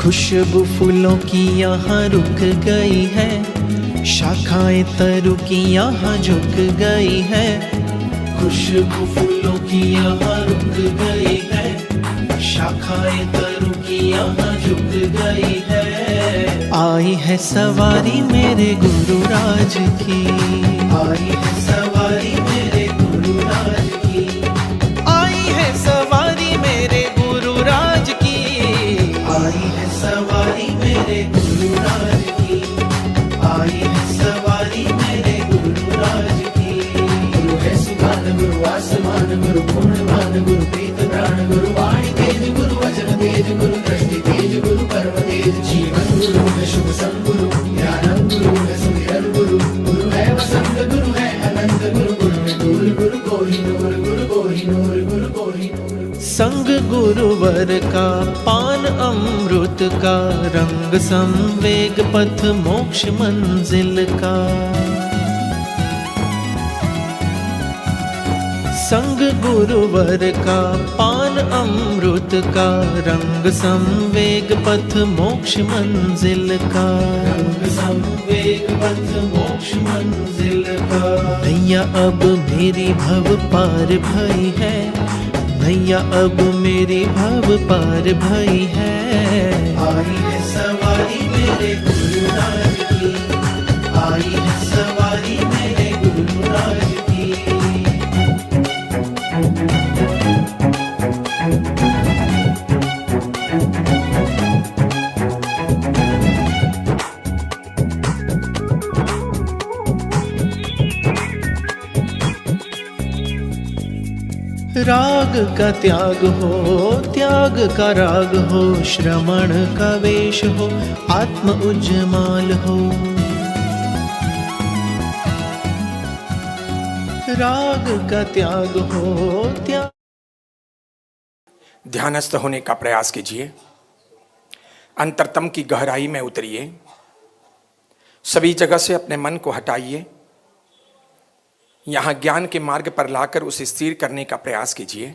खुशबू फूलों की यहाँ रुक गई है, शाखाएं तरु की यहाँ झुक गई है। खुशबू फूलों की यहाँ रुक गई है, शाखाएं तरु की यहाँ झुक गई है। आई है सवारी मेरे गुरुराज की, आई है सवारी मेरे गुरुराज की, आई है सवारी मेरे गुरुराज की, आई है सवारी मेरे गुरुराज की, आई है सवारी मेरे गुरुराज की। गुरु है सुभान गुरु आसमान गुरु पूर्णमान गुरु प्रीत प्राण गुरु वाणी तेज गुरु वचन तेज गुरु दृष्टि तेज गुरु कर्म तेज जीवन गुरु है शुभ संगुरु ज्ञानम गुरु है सुमिरन गुरु। गुरु है वसंत गुरु है अनंत गुरु गुरु है नूर गुरु कोहिनूर गुरु कोहिनूर गुरु कोहिनूर। संग गुरुवर का पान अमृत का, रंग संवेग पथ मोक्ष मंजिल का। संग गुरुवर का पान अमृत का, रंग संवेग पथ मोक्ष मंजिल का, रंग संवेग पथ मोक्ष मंजिल का। नैया अब मेरी भव पार भई है, नैया अब मेरी भव पार भई है। आई है सवारी मेरे गुरुराज की, आई है सवारी मेरे गुरुराज की। राग का त्याग हो, त्याग का राग हो, श्रमण का वेश हो, आत्म उज्जमाल हो। राग का त्याग हो, त्याग। ध्यानस्थ होने का प्रयास कीजिए, अंतरतम की गहराई में उतरिए, सभी जगह से अपने मन को हटाइए, यहां ज्ञान के मार्ग पर लाकर उसे स्थिर करने का प्रयास कीजिए।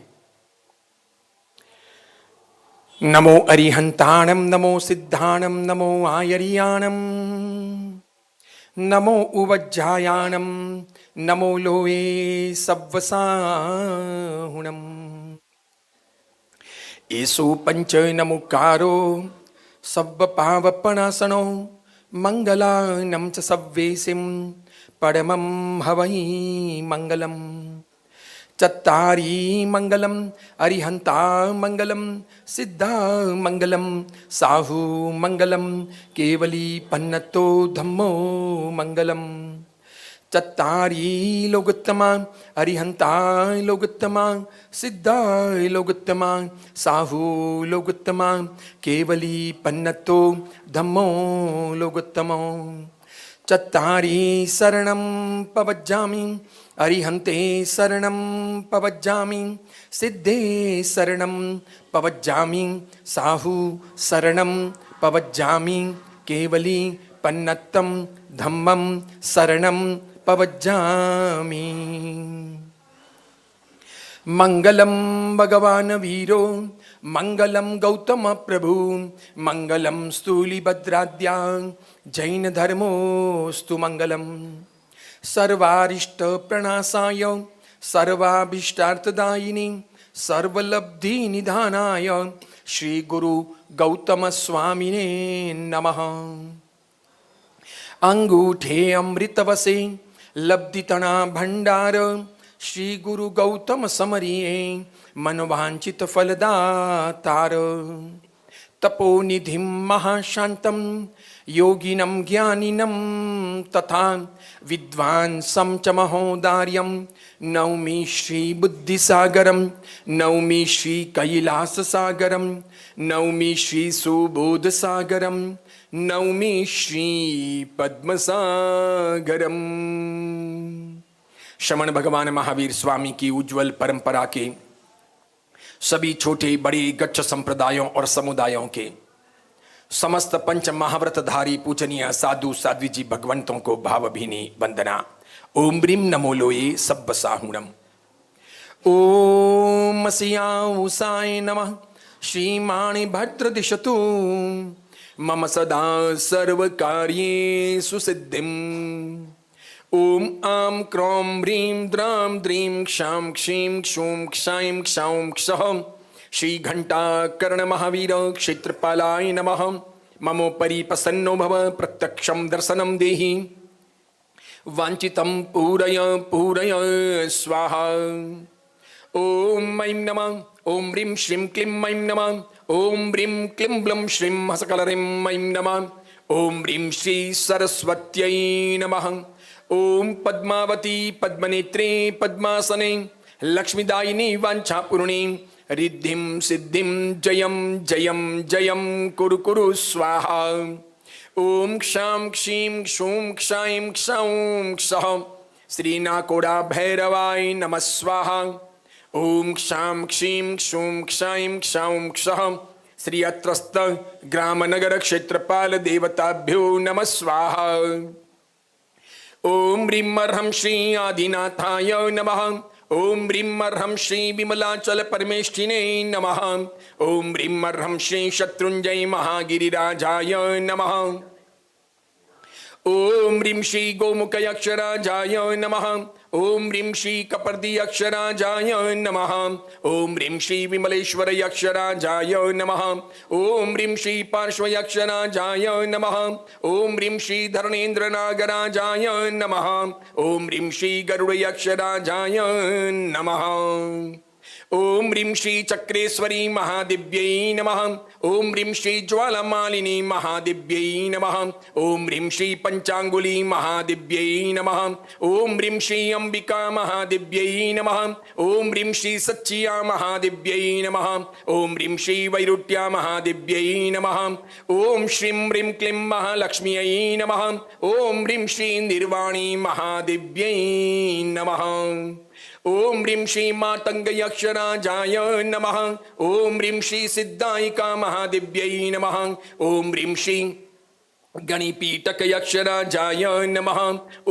नमो अरिहंताणम नमो सिद्धाणम नमो आयरियाणम नमो उवज्जायाणम नमो लोए सव्वसाहुणम। एसो पंच नमुकारो सव्व पावपणासनो मंगलानं च सव्वेसिं परमं हवहि मंगलम। चत्तारी मंगलम अरिहंता मंगलम सिद्धा मंगलम साहु मंगलम केवली पन्नतो धम्मो मंगलम। चत्तारी लोकोत्तमा अरिहंता लोकोत्तमा सिद्धा लोकोत्तमा साहु लोकोत्तमा केवली पन्नतो धम्मो लोकोत्तमो। चत्तारी शरणं पवज्जामि अरिहन्ते शरणं पवज्जामि सिद्धे शरणं पवज्जामि साहु शरणं पवज्जामि केवली पन्नत्तं धम्मं शरणं पवज्जामि। मंगलम भगवान वीरो मंगलम गौतम प्रभु मंगलम स्थूलिभद्राद्या जैन धर्मोस्तु मंगलम। सर्वारिष्ट प्रणाशाय सर्वाभीष्टार्थदायिनी सर्वलब्धि निधानाय श्री गुरु गौतम स्वामिने नमः। अंगूठे अमृतवसे लब्धितना भंडार श्री गुरु गौतम समरिये मनोवांचित फलदातार। तपोनिधिं महाशांतं योगिनं ज्ञानिनं तथा विद्वांसं च महोदार्यं नौमि श्री बुद्धिसागरं नौमि श्री कैलाससागरं नौमि श्री सुबोधसागरं नौमि श्री पद्मसागरं। श्रमण भगवान महावीर स्वामी की उज्जवल परंपरा के सभी छोटे बड़े गच्छ संप्रदायों और समुदायों के समस्त पंच महाव्रतधारी पूजनीय साधु साध्वी जी भगवंतों को भावभीनी वंदना। ओम ब्रीम नमो लोये सब्बसाहुणम। ओम सियाऊसाय नमः। श्रीमाणि भद्र दिशतु मम सदा सर्वकार्येषु सिद्धिम्। ओम आं क्रों ह्रीं द्रां द्रीं क्षां क्षीं क्षूं क्षां क्षौं क्षः श्री घंटाकर्ण महावीर क्षेत्रपालाय नमः। ममोपरि प्रसन्नो भव प्रत्यक्षं दर्शनं देहि वाञ्छितं पूरय पूरय स्वाहा। ओम ऐं नमः। ओम ह्रीं श्रीं क्लीं ऐं नमः। ओम ह्रीं क्लीं ब्लूं श्रीं हसकलरीं ऐं नमः। ओम ह्रीं श्री सरस्वत्यै नमः। ओम पद्मावती पद्मनेत्रे पद्मासने लक्ष्मीदायिनी वाञ्छापूर्णे रिद्धिं सिद्धिं जयं जयं जयं कुरु कुरु स्वाहा। ओम क्षां क्षीं क्षूं क्षां क्षौं क्षः श्रीनाकोड़ा भैरवाय नमः स्वाहा। ओम क्षां क्षीं क्षूं क्षां क्षौं क्षः श्री अत्रस्त ग्राम नगर क्षेत्रपाल देवताभ्यो नमः स्वाहा। ओम ह्रीं अर्हं श्री आदिनाथाय नमः। ओम ह्रीं अर्हं श्री विमलाचल परमेष्ठिने नमः। ओम ह्रीं अर्हं श्री शत्रुंजय महागिरिराजाय नमः। ओम ह्रीं श्री गोमुख अक्षराजाय नमः। ओम ह्रीं श्री कपर्दी अक्षराजाय नमः। ओम ह्रीं श्री विमलेश्वर अक्षराजाय नमः। ओम ह्रीं श्री पार्श्व अक्षराजाय नमः। ओम ह्रीं श्री धर्णेन्द्र नागराजाय नमः। ओम ह्रीं श्री गरुड़ अक्षराजाय नमः। ओम ह्रीं श्री चक्रेश्वरी महादिव्यै नमः। ओम ह्रीं श्री ज्वालामालिनी महादिव्यै नमः। ओम ह्रीं श्री पंचांगुली महादिव्यै नमः। ओम ह्रीं श्री अंबिका महादिव्यै नमः। ओम ह्रीं श्री सच्चिया महादिव्यै नमः। ओम ह्रीं श्री वैरुट्या महादिव्यै नमः। ओम श्रीं ह्रीं क्लीं महालक्ष्म्यै नमः। ओम ह्रीं श्री निर्वाणी महादिव्यै नमः। ओम ह्रीं श्री मातंग अक्षराजाय नमः। ओम ह्रीं श्री सिद्धायिका महादिव्यै नमः। ओम ह्रीं श्री गणिपीठक अक्षराजाय नमः।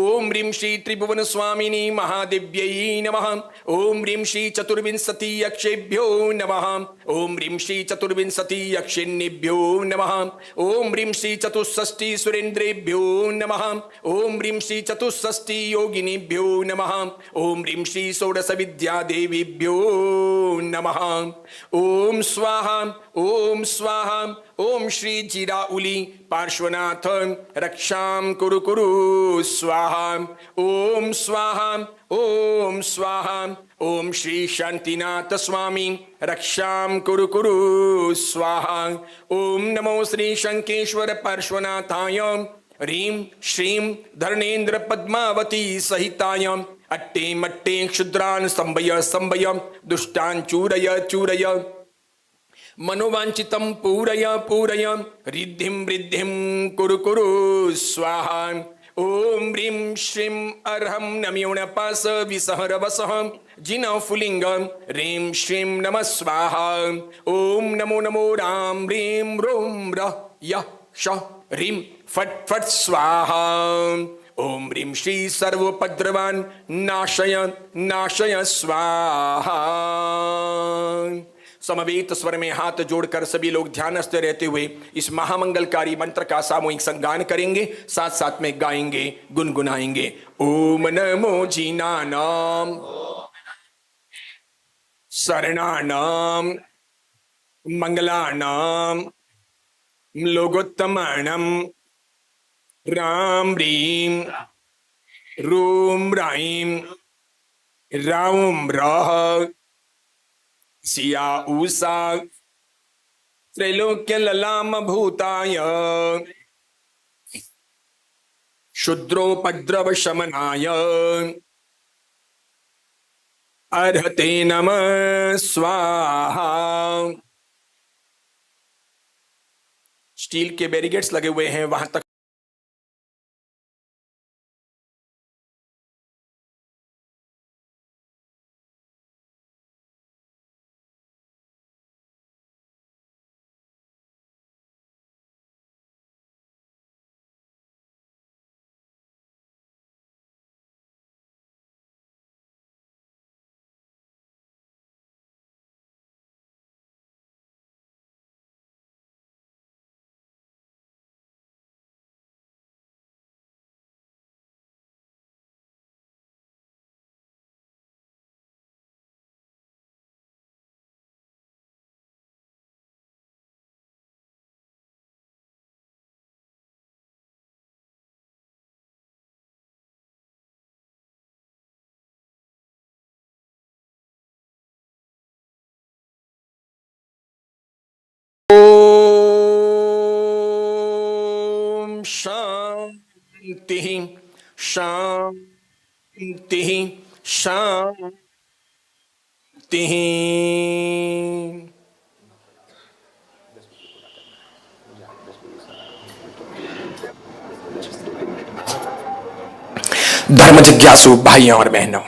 ओम ह्रीं श्री त्रिभुवन स्वामिनी महादिव्यै नमः। ओम ह्रीं श्री चतुर्विंशति अक्षेभ्यो नमः। ओम ह्रीं श्री चतुर्विंशति अक्षिण्येभ्यो नमः। ओम ह्रीं श्री चतुष्षष्टि सुरेन्द्रेभ्यो नमः। ओम ह्रीं श्री चतुष्षष्टि योगिनीभ्यो नमः। ओम ह्रीं श्री षोडश विद्या देवीभ्यो नमः। ओम स्वाहा ओम स्वाहा। ओम श्री जिराउली पार्श्वनाथ रक्षां कुरु कुरु स्वाहा। ओम स्वाहा ओम स्वाहा। ओम श्री शांतिनाथ स्वामी रक्षां कुरु कुरु स्वाहा। ओम नमो श्री शंकेश्वर पार्श्वनाथाय ह्रीं श्रीं धर्णेन्द्र पद्मावती सहिताय अट्टे मट्टे क्षुद्रान् संभय संभय दुष्टान् चूरय चूरय मनोवांचितं पूरय पूरय रिद्धिं रिद्धिं कुरु कुरु स्वाहा। ओम ह्रीं श्रीं अर्हं नम्योणपास विसहरवसः जिनफुलिंग ह्रीं श्रीं नमः स्वाहा। ओम नमो नमो राम ह्रीं रों रः यः शः ह्रीं फट् फट् स्वाहा। ओम ह्रीं श्री सर्वोपद्रवान् नाशय नाशय स्वाहा। समवेत स्वर में हाथ जोड़कर सभी लोग ध्यानस्थ रहते हुए इस महामंगलकारी मंत्र का सामूहिक संगान करेंगे, साथ साथ में गाएंगे गुनगुनाएंगे। ओम नमो जीनानाम शरणानाम मंगलानाम लोकोत्तमानम राम ह्रीं रूम राईं राम रः सिया ऊषा त्रैलोक्य ललाम भूताय शुद्रोपद्रव शमनाय अर्हते नमः स्वाहा। स्टील के बैरिकेड्स लगे हुए हैं, वहां तक शांति शांति शांति। धर्म जिज्ञासु भाइयों और बहनों,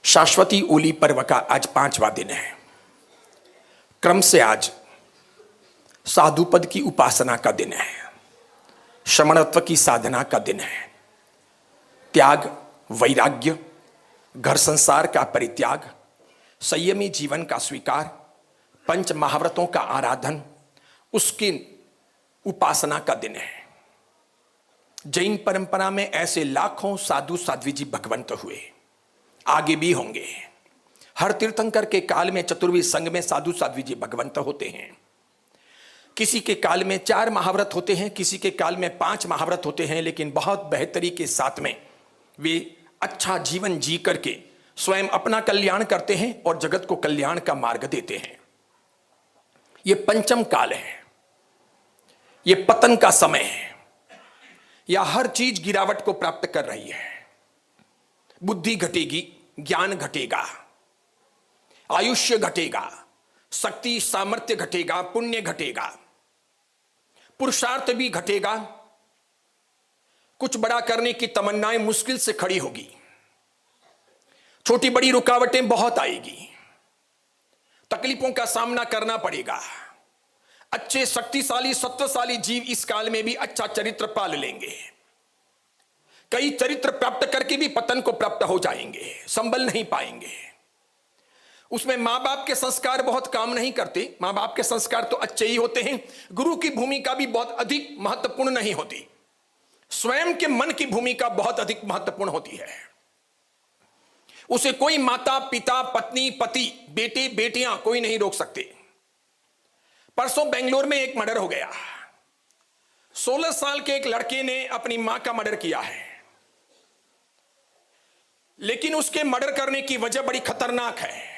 शाश्वती ओली पर्व का आज 5वां दिन है। क्रम से आज साधुपद की उपासना का दिन है, शमणत्व की साधना का दिन है। त्याग, वैराग्य, घर संसार का परित्याग, संयमी जीवन का स्वीकार, पंच महाव्रतों का आराधन, उसकी उपासना का दिन है। जैन परंपरा में ऐसे लाखों साधु साध्वी जी भगवंत हुए, आगे भी होंगे। हर तीर्थंकर के काल में चतुर्विध संघ में साधु साध्वी जी भगवंत होते हैं। किसी के काल में 4 महाव्रत होते हैं, किसी के काल में 5 महाव्रत होते हैं, लेकिन बहुत बेहतरी के साथ में वे अच्छा जीवन जी करके स्वयं अपना कल्याण करते हैं और जगत को कल्याण का मार्ग देते हैं। ये पंचम काल है, ये पतन का समय है, या हर चीज गिरावट को प्राप्त कर रही है। बुद्धि घटेगी, ज्ञान घटेगा, आयुष्य घटेगा, शक्ति सामर्थ्य घटेगा, पुण्य घटेगा, पुरुषार्थ भी घटेगा। कुछ बड़ा करने की तमन्नाएं मुश्किल से खड़ी होगी, छोटी बड़ी रुकावटें बहुत आएगी, तकलीफों का सामना करना पड़ेगा। अच्छे शक्तिशाली सत्वशाली जीव इस काल में भी अच्छा चरित्र पाल लेंगे। कई चरित्र प्राप्त करके भी पतन को प्राप्त हो जाएंगे, संभल नहीं पाएंगे। उसमें मां बाप के संस्कार बहुत काम नहीं करते। मां बाप के संस्कार तो अच्छे ही होते हैं, गुरु की भूमिका भी बहुत अधिक महत्वपूर्ण नहीं होती। स्वयं के मन की भूमिका बहुत अधिक महत्वपूर्ण होती है। उसे कोई माता पिता पत्नी पति बेटे बेटियां कोई नहीं रोक सकते। परसों बेंगलोर में एक मर्डर हो गया। 16 साल के एक लड़के ने अपनी मां का मर्डर किया है, लेकिन उसके मर्डर करने की वजह बड़ी खतरनाक है।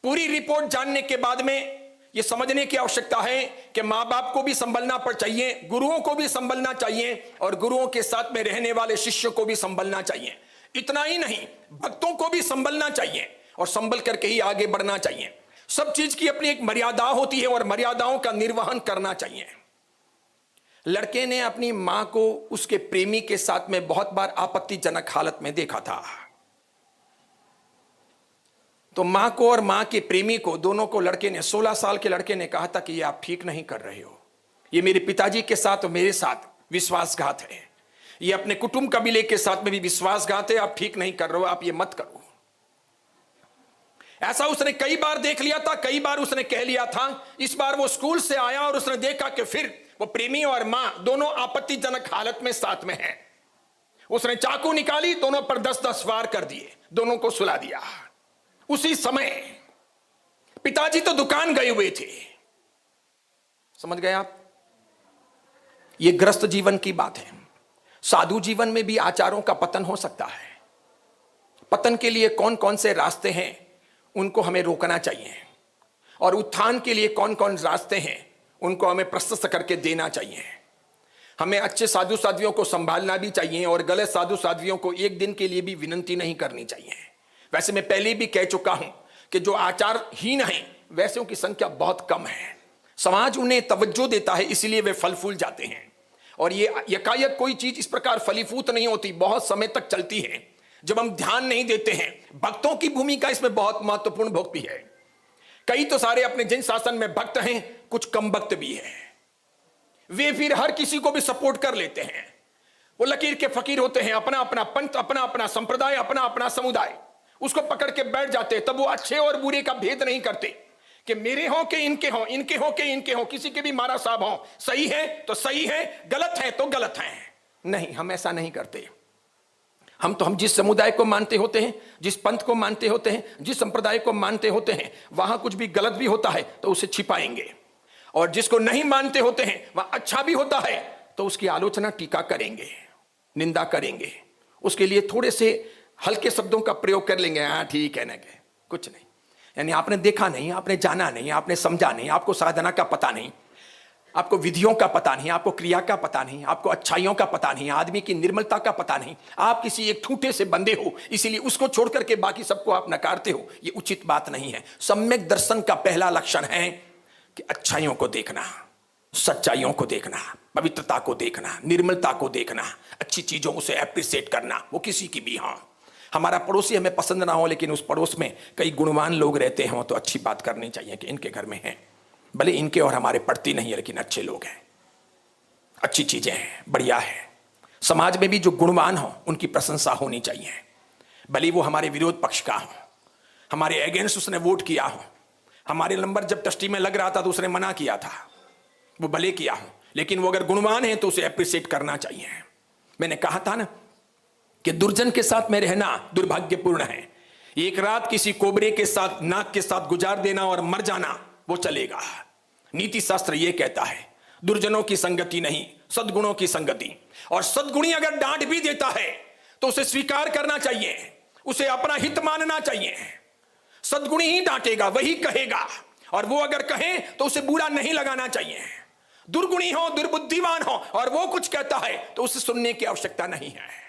पूरी रिपोर्ट जानने के बाद में यह समझने की आवश्यकता है कि मां बाप को भी संभलना चाहिए, गुरुओं को भी संभलना चाहिए, और गुरुओं के साथ में रहने वाले शिष्यों को भी संभलना चाहिए। इतना ही नहीं, भक्तों को भी संभलना चाहिए और संभल करके ही आगे बढ़ना चाहिए। सब चीज की अपनी एक मर्यादा होती है और मर्यादाओं का निर्वहन करना चाहिए। लड़के ने अपनी मां को उसके प्रेमी के साथ में बहुत बार आपत्तिजनक हालत में देखा था। तो मां को और मां के प्रेमी को, दोनों को लड़के ने, 16 साल के लड़के ने कहा था कि ये आप ठीक नहीं कर रहे हो, ये मेरे पिताजी के साथ और मेरे साथ विश्वासघात है, ये अपने कुटुंब कबीले के साथ में भी विश्वासघात है, आप ठीक नहीं कर रहे हो, आप ये मत करो। ऐसा उसने कई बार देख लिया था, कई बार उसने कह लिया था। इस बार वो स्कूल से आया और उसने देखा कि फिर वो प्रेमी और मां दोनों आपत्तिजनक हालत में साथ में हैं। उसने चाकू निकाली, दोनों पर 10-10 वार कर दिए, दोनों को सुला दिया। उसी समय पिताजी तो दुकान गए हुए थे। समझ गए आप? ये ग्रस्त जीवन की बात है। साधु जीवन में भी आचारों का पतन हो सकता है। पतन के लिए कौन कौन से रास्ते हैं उनको हमें रोकना चाहिए, और उत्थान के लिए कौन कौन रास्ते हैं उनको हमें प्रशस्त करके देना चाहिए। हमें अच्छे साधु साध्वियों को संभालना भी चाहिए और गलत साधु साध्वियों को एक दिन के लिए भी विनती नहीं करनी चाहिए। वैसे मैं पहले भी कह चुका हूं कि जो आचारहीन हैं वैसों की संख्या बहुत कम है। समाज उन्हें तवज्जो देता है, इसलिए वे फल फूल जाते हैं। और ये यकायक कोई चीज इस प्रकार फलीफूत नहीं होती, बहुत समय तक चलती है जब हम ध्यान नहीं देते हैं। भक्तों की भूमिका इसमें बहुत महत्वपूर्ण भक्ति है। कई तो सारे अपने जिन शासन में भक्त हैं, कुछ कम भक्त भी है। वे फिर हर किसी को भी सपोर्ट कर लेते हैं। वो लकीर के फकीर होते हैं, अपना अपना पंथ, अपना अपना संप्रदाय, अपना अपना समुदाय, उसको पकड़ के बैठ जाते हैं। तब वो अच्छे और बुरे का भेद नहीं करते कि मेरे हो के इनके हो, इनके हो के इनके हो, किसी के भी मारा साहब हो। सही है तो सही है, गलत है तो गलत है। नहीं, हम ऐसा नहीं करते। हम जिस समुदाय को मानते होते हैं, जिस पंथ को मानते होते हैं, जिस संप्रदाय को मानते होते हैं, वहां कुछ भी गलत भी होता है तो उसे छिपाएंगे, और जिसको नहीं मानते होते हैं वहां अच्छा भी होता है तो उसकी आलोचना टीका करेंगे, निंदा करेंगे, उसके लिए थोड़े से हल्के शब्दों का प्रयोग कर लेंगे। हाँ ठीक है ना, कुछ नहीं, यानी आपने देखा नहीं, आपने जाना नहीं, आपने समझा नहीं, आपको साधना का पता नहीं। आपको विधियों का पता नहीं, आपको क्रिया का पता नहीं, आपको अच्छाइयों का पता नहीं, आदमी की निर्मलता का पता नहीं, आप किसी एक ठूंठे से बंधे हो, इसीलिए उसको छोड़ करके बाकी सबको आप नकारते हो, ये उचित बात नहीं है। सम्यक दर्शन का पहला लक्षण है कि अच्छाइयों को देखना, सच्चाइयों को देखना, पवित्रता को देखना, निर्मलता को देखना, अच्छी चीजों से एप्रिशिएट करना, वो किसी की भी। हाँ, हमारा पड़ोसी हमें पसंद ना हो लेकिन उस पड़ोस में कई गुणवान लोग रहते हों तो अच्छी बात करनी चाहिए कि इनके घर में हैं, भले इनके और हमारे पड़ती नहीं है लेकिन अच्छे लोग हैं, अच्छी चीजें हैं, बढ़िया है। समाज में भी जो गुणवान हो उनकी प्रशंसा होनी चाहिए, भले वो हमारे विरोध पक्ष का हो, हमारे अगेंस्ट उसने वोट किया हो, हमारे नंबर जब टेस्टी में लग रहा था तो उसने मना किया था, वो भले किया हो, लेकिन वो अगर गुणवान है तो उसे अप्रिशिएट करना चाहिए। मैंने कहा था ना कि दुर्जन के साथ में रहना दुर्भाग्यपूर्ण है, एक रात किसी कोबरे के साथ, नाग के साथ गुजार देना और मर जाना वो चलेगा। नीति शास्त्र ये कहता है दुर्जनों की संगति नहीं, सद्गुणों की संगति। और सद्गुणी अगर डांट भी देता है तो उसे स्वीकार करना चाहिए, उसे अपना हित मानना चाहिए। सद्गुणी ही डांटेगा, वही कहेगा, और वो अगर कहे तो उसे बुरा नहीं लगाना चाहिए। दुर्गुणी हो, दुर्बुद्धिमान हो और वो कुछ कहता है तो उसे सुनने की आवश्यकता नहीं है।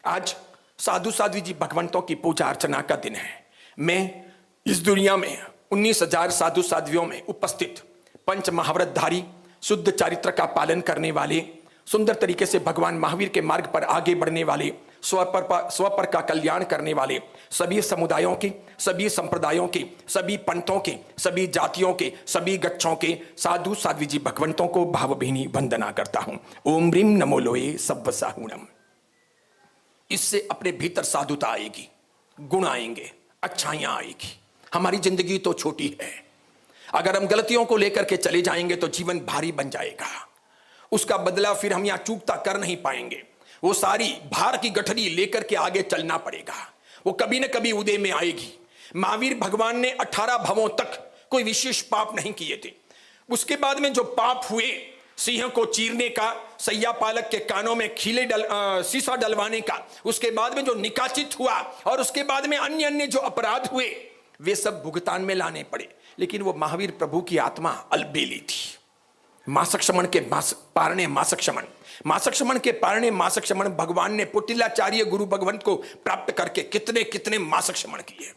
आज साधु साध्वी जी भगवंतों की पूजा अर्चना का दिन है। मैं इस दुनिया में 19,000 साधु साध्वियों में उपस्थित पंच महाव्रतधारी, शुद्ध चरित्र का पालन करने वाले, सुंदर तरीके से भगवान महावीर के मार्ग पर आगे बढ़ने वाले, स्वपर का कल्याण करने वाले सभी समुदायों के, सभी संप्रदायों के, सभी पंथों के, सभी जातियों के, सभी गच्छों के साधु साध्वी जी भगवंतों को भावभीनी वंदना करता हूं। ओम ह्रीं नमो लोये सब्बसाहुणम। इससे अपने भीतर साधुता आएगी, गुण आएंगे, अच्छाइयां आएगी। हमारी जिंदगी तो छोटी है, अगर हम गलतियों को लेकर के चले जाएंगे तो जीवन भारी बन जाएगा, उसका बदला फिर हम यहां चूकता कर नहीं पाएंगे। वो सारी भार की गठरी लेकर के आगे चलना पड़ेगा, वो कभी न कभी उदय में आएगी। महावीर भगवान ने 18 भवों तक कोई विशेष पाप नहीं किए थे। उसके बाद में जो पाप हुए, सिंह को चीरने का, सैया पालक के कानों में शीशा डलवाने का, उसके बाद में जो निकाचित हुआ और उसके बाद में अन्य अन्य जो अपराध हुए वे सब भुगतान में लाने पड़े। लेकिन वो महावीर प्रभु की आत्मा अलबेली थी। मासक क्षमण के पारणे मासक क्षमण, मासक क्षमण के पारणे मासक क्षमण। भगवान ने पुटिलाचार्य गुरु भगवंत को प्राप्त करके कितने कितने मासक क्षमण किए,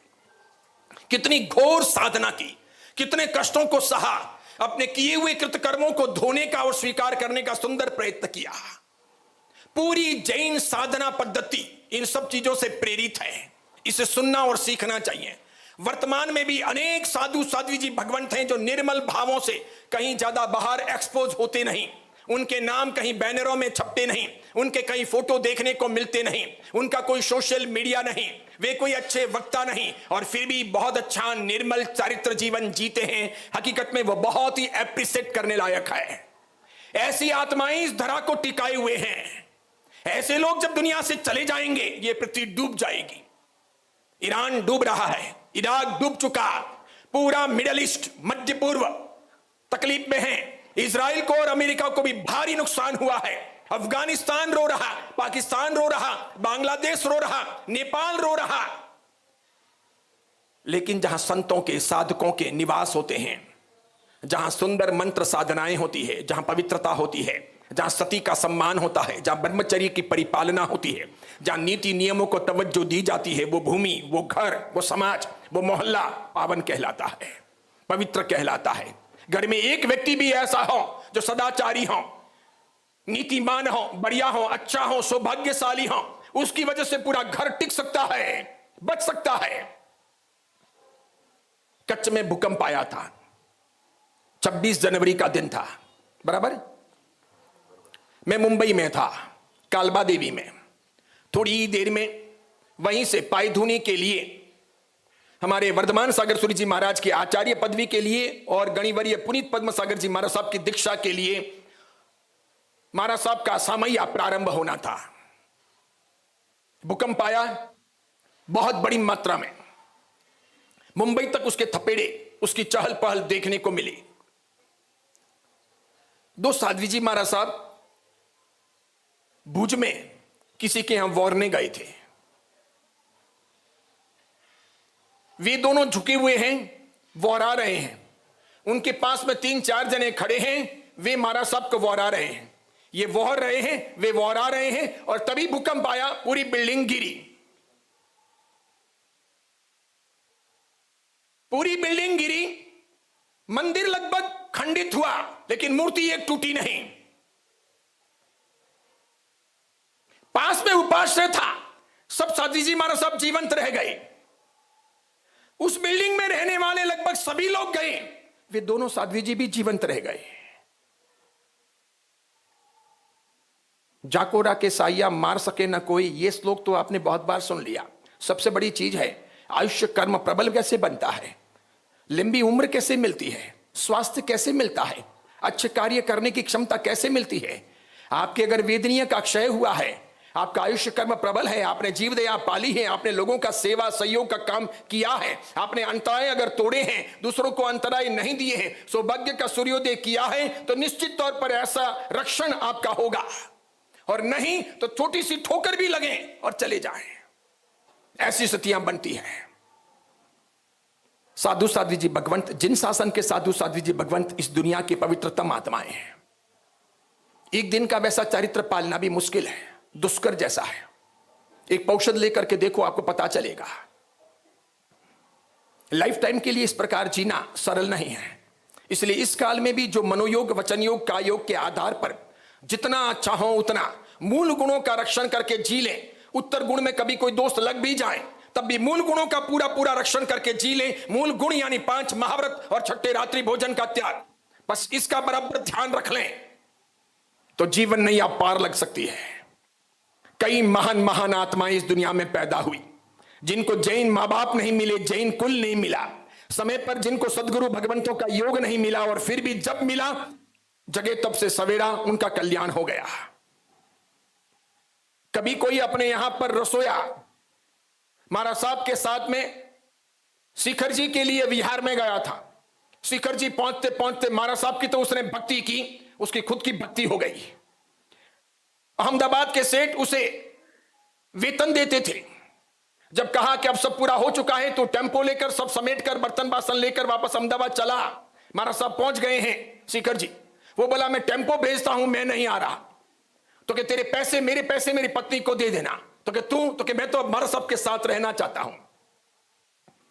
कितनी घोर साधना की, कितने कष्टों को सहा, अपने किए हुए कृतकर्मों को धोने का और स्वीकार करने का सुंदर प्रयत्न किया। पूरी जैन साधना पद्धति इन सब चीजों से प्रेरित है, इसे सुनना और सीखना चाहिए। वर्तमान में भी अनेक साधु साध्वी जी भगवंत हैं जो निर्मल भावों से कहीं ज्यादा बाहर एक्सपोज होते नहीं, उनके नाम कहीं बैनरों में छपते नहीं, उनके कहीं फोटो देखने को मिलते नहीं, उनका कोई सोशल मीडिया नहीं, वे कोई अच्छे वक्ता नहीं, और फिर भी बहुत अच्छा निर्मल चरित्र जीवन जीते हैं। हकीकत में वो बहुत ही एप्रिशिएट करने लायक है। ऐसी आत्माएं इस धरा को टिकाए हुए हैं। ऐसे लोग जब दुनिया से चले जाएंगे ये पृथ्वी डूब जाएगी। ईरान डूब रहा है, इराक डूब चुका, पूरा मिडिल ईस्ट, मध्य पूर्व तकलीफ में है। इजराइल को और अमेरिका को भी भारी नुकसान हुआ है। अफगानिस्तान रो रहा, पाकिस्तान रो रहा, बांग्लादेश रो रहा, नेपाल रो रहा। लेकिन जहां संतों के, साधकों के निवास होते हैं, जहां सुंदर मंत्र साधनाएं होती है, जहां पवित्रता होती है, जहां सती का सम्मान होता है, जहां ब्रह्मचर्य की परिपालना होती है, जहां नीति नियमों को तवज्जो दी जाती है, वो भूमि, वो घर, वो समाज, वो मोहल्ला पावन कहलाता है, पवित्र कहलाता है। घर में एक व्यक्ति भी ऐसा हो जो सदाचारी हो, नीतिमान हो, बढ़िया हो, अच्छा हो, सौभाग्यशाली हो, उसकी वजह से पूरा घर टिक सकता है, बच सकता है। कच्छ में भूकंप आया था, 26 जनवरी का दिन था, बराबर। मैं मुंबई में था, कालबा देवी में। थोड़ी देर में वहीं से पायधुनी के लिए हमारे वर्धमान सागर सूरी जी महाराज की आचार्य पदवी के लिए और गणिवर्य पुनीत पद्म सागर जी महाराज साहब की दीक्षा के लिए महाराज साहब का सामैया प्रारंभ होना था। भूकंप आया बहुत बड़ी मात्रा में, मुंबई तक उसके थपेड़े, उसकी चहल पहल देखने को मिली। 2 साध्वी जी महाराज साहब भुज में किसी के यहां वॉरने गए थे। वे दोनों झुके हुए हैं, वॉरा रहे हैं। उनके पास में 3-4 जने खड़े हैं, वे महाराज साहब को वहरा रहे हैं, ये वहर रहे हैं, वे वहरा रहे हैं, और तभी भूकंप आया, पूरी बिल्डिंग गिरी, पूरी बिल्डिंग गिरी। मंदिर लगभग खंडित हुआ, लेकिन मूर्ति एक टूटी नहीं। पास में उपाश्रय था, सब साध्वी जी महाराज साहब जीवंत रह गए। उस बिल्डिंग में रहने वाले लगभग सभी लोग गए, वे दोनों साध्वी जी भी जीवंत रह गए। जाकोरा के साया मार सके न कोई, ये श्लोक तो आपने बहुत बार सुन लिया। सबसे बड़ी चीज है आयुष्य कर्म प्रबल कैसे बनता है, लंबी उम्र कैसे मिलती है, स्वास्थ्य कैसे मिलता है, अच्छे कार्य करने की क्षमता कैसे मिलती है। आपके अगर वेदनीय का क्षय हुआ है, आपका आयुष्य कर्म प्रबल है, आपने जीव दया पाली है, आपने लोगों का सेवा सहयोग का काम किया है, आपने अंतराय अगर तोड़े हैं, दूसरों को अंतराय नहीं दिए हैं, सौभाग्य का सूर्योदय किया है, तो निश्चित तौर पर ऐसा रक्षण आपका होगा। और नहीं तो छोटी सी ठोकर भी लगे और चले जाएं, ऐसी स्थितियां बनती हैं। साधु साध्वी जी भगवंत, जिन शासन के साधु साध्वी जी भगवंत इस दुनिया की पवित्रतम आत्माएं हैं। एक दिन का वैसा चरित्र पालना भी मुश्किल है, दुष्कर जैसा है। एक औषध लेकर के देखो, आपको पता चलेगा। लाइफ टाइम के लिए इस प्रकार जीना सरल नहीं है। इसलिए इस काल में भी जो मनोयोग, वचन योग, काय योग के आधार पर जितना चाहो उतना मूल गुणों का रक्षण करके जी ले। उत्तर गुण में कभी कोई दोस्त लग भी जाए तब भी मूल गुणों का पूरा पूरा रक्षण करके जी ले। मूल गुण यानी 5 महाव्रत और 6ठे रात्रि भोजन का त्याग, बस इसका बराबर ध्यान रख लें तो जीवन नैया पार लग सकती है। कई महान महान आत्माएं इस दुनिया में पैदा हुई, जिनको जैन माँ बाप नहीं मिले, जैन कुल नहीं मिला, समय पर जिनको सदगुरु भगवंतों का योग नहीं मिला, और फिर भी जब मिला जगे तब से सवेरा उनका कल्याण हो गया। कभी कोई अपने यहां पर रसोया महाराज साहब के साथ में शिखर जी के लिए विहार में गया था। शिखर जी पहुंचते पहुंचते महाराज साहब की तो उसने भक्ति की, उसकी खुद की भक्ति हो गई। अहमदाबाद के सेठ उसे वेतन देते थे। जब कहा कि अब सब पूरा हो चुका है तो टेम्पो लेकर सब समेट कर बर्तन बासन लेकर वापस अहमदाबाद चला। महाराज साहब पहुंच गए हैं शिखर जी। वो बोला मैं टेम्पो भेजता हूं, मैं नहीं आ रहा। तो कि तेरे पैसे मेरी पत्नी को दे देना। तो कि तू, तो कि मैं तो महाराज साहब के साथ रहना चाहता हूं।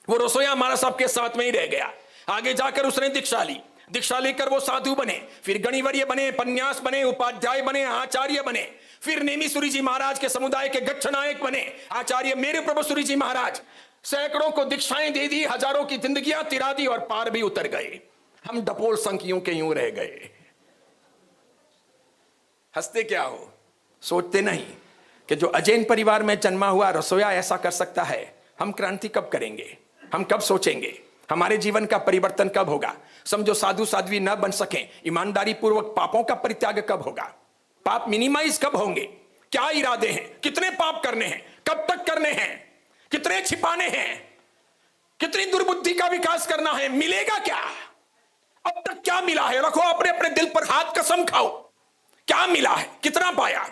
वो रसोया महाराज साहब के साथ में ही रह गया। आगे जाकर उसने दीक्षा ली, दीक्षा लेकर वो साधु बने, फिर गणिवर्य बने, पन्यास बने, उपाध्याय बने, आचार्य बने, फिर नेमिसुरी जी महाराज के समुदाय के गच्छ नायक बने, आचार्य मेरे प्रभु सूरी जी महाराज। सैकड़ों को दीक्षाएं दे दी, हजारों की जिंदगियां तिरा दी और पार भी उतर गए। हम डपोल संख यूं के यूं रह गए। हंसते क्या हो, सोचते नहीं कि जो अजैन परिवार में जन्मा हुआ रसोया ऐसा कर सकता है। हम क्रांति कब करेंगे, हम कब सोचेंगे, हमारे जीवन का परिवर्तन कब होगा। समझो साधु साध्वी न बन सके, ईमानदारी पूर्वक पापों का परित्याग कब होगा, पाप मिनिमाइज कब होंगे, क्या इरादे हैं, कितने पाप करने हैं, कब तक करने हैं, कितने छिपाने हैं, कितनी दुर्बुद्धि का विकास करना है, मिलेगा क्या, अब तक क्या मिला है। रखो अपने अपने दिल पर हाथ, कसम खाओ क्या मिला है, कितना पाया।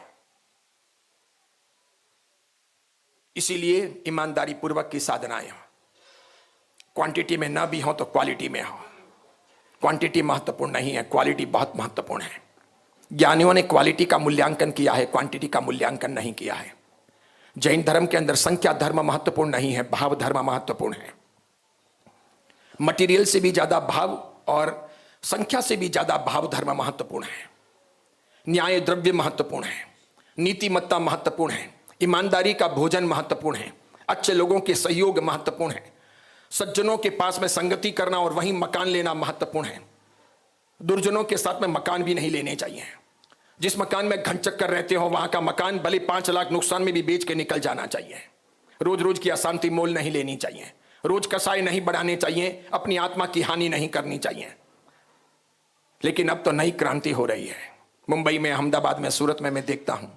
इसीलिए ईमानदारी पूर्वक की साधनाएं हो, क्वांटिटी में ना भी हो तो क्वालिटी में हो। क्वांटिटी महत्वपूर्ण नहीं है, क्वालिटी बहुत महत्वपूर्ण है। ज्ञानियों ने क्वालिटी का मूल्यांकन किया है, क्वांटिटी का मूल्यांकन नहीं किया है। जैन धर्म के अंदर संख्या धर्म महत्वपूर्ण नहीं है, भाव धर्म महत्वपूर्ण है। मटेरियल से भी ज्यादा भाव और संख्या से भी ज्यादा भाव धर्म महत्वपूर्ण है। न्याय द्रव्य महत्वपूर्ण है, नीतिमत्ता महत्वपूर्ण है, ईमानदारी का भोजन महत्वपूर्ण है, अच्छे लोगों के सहयोग महत्वपूर्ण है, सज्जनों के पास में संगति करना और वहीं मकान लेना महत्वपूर्ण है। दुर्जनों के साथ में मकान भी नहीं लेने चाहिए। जिस मकान में घन चक्कर रहते हो वहां का मकान भले 5 लाख नुकसान में भी बेच के निकल जाना चाहिए। रोज रोज की अशांति मोल नहीं लेनी चाहिए, रोज कसाई नहीं बढ़ाने चाहिए, अपनी आत्मा की हानि नहीं करनी चाहिए। लेकिन अब तो नई क्रांति हो रही है। मुंबई में, अहमदाबाद में, सूरत में मैं देखता हूं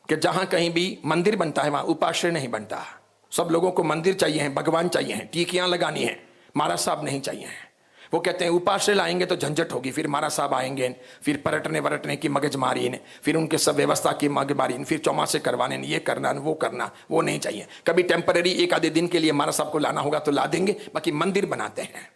कि जहां कहीं भी मंदिर बनता है वहां उपाश्रय नहीं बनता। सब लोगों को मंदिर चाहिए है, भगवान चाहिए है, टीकियां लगानी है, महाराज साहब नहीं चाहिए है। वो कहते हैं उपाश्रय लाएंगे तो झंझट होगी, फिर महाराज साहब आएंगे, फिर परटने की मगजमारी ने, फिर उनके सब व्यवस्था की मगजमारी, फिर चौमासे करवाने, ये करना वो नहीं चाहिए। कभी टेम्पररी 1 आधे दिन के लिए महाराज साहब को लाना होगा तो ला देंगे, बाकी मंदिर बनाते हैं।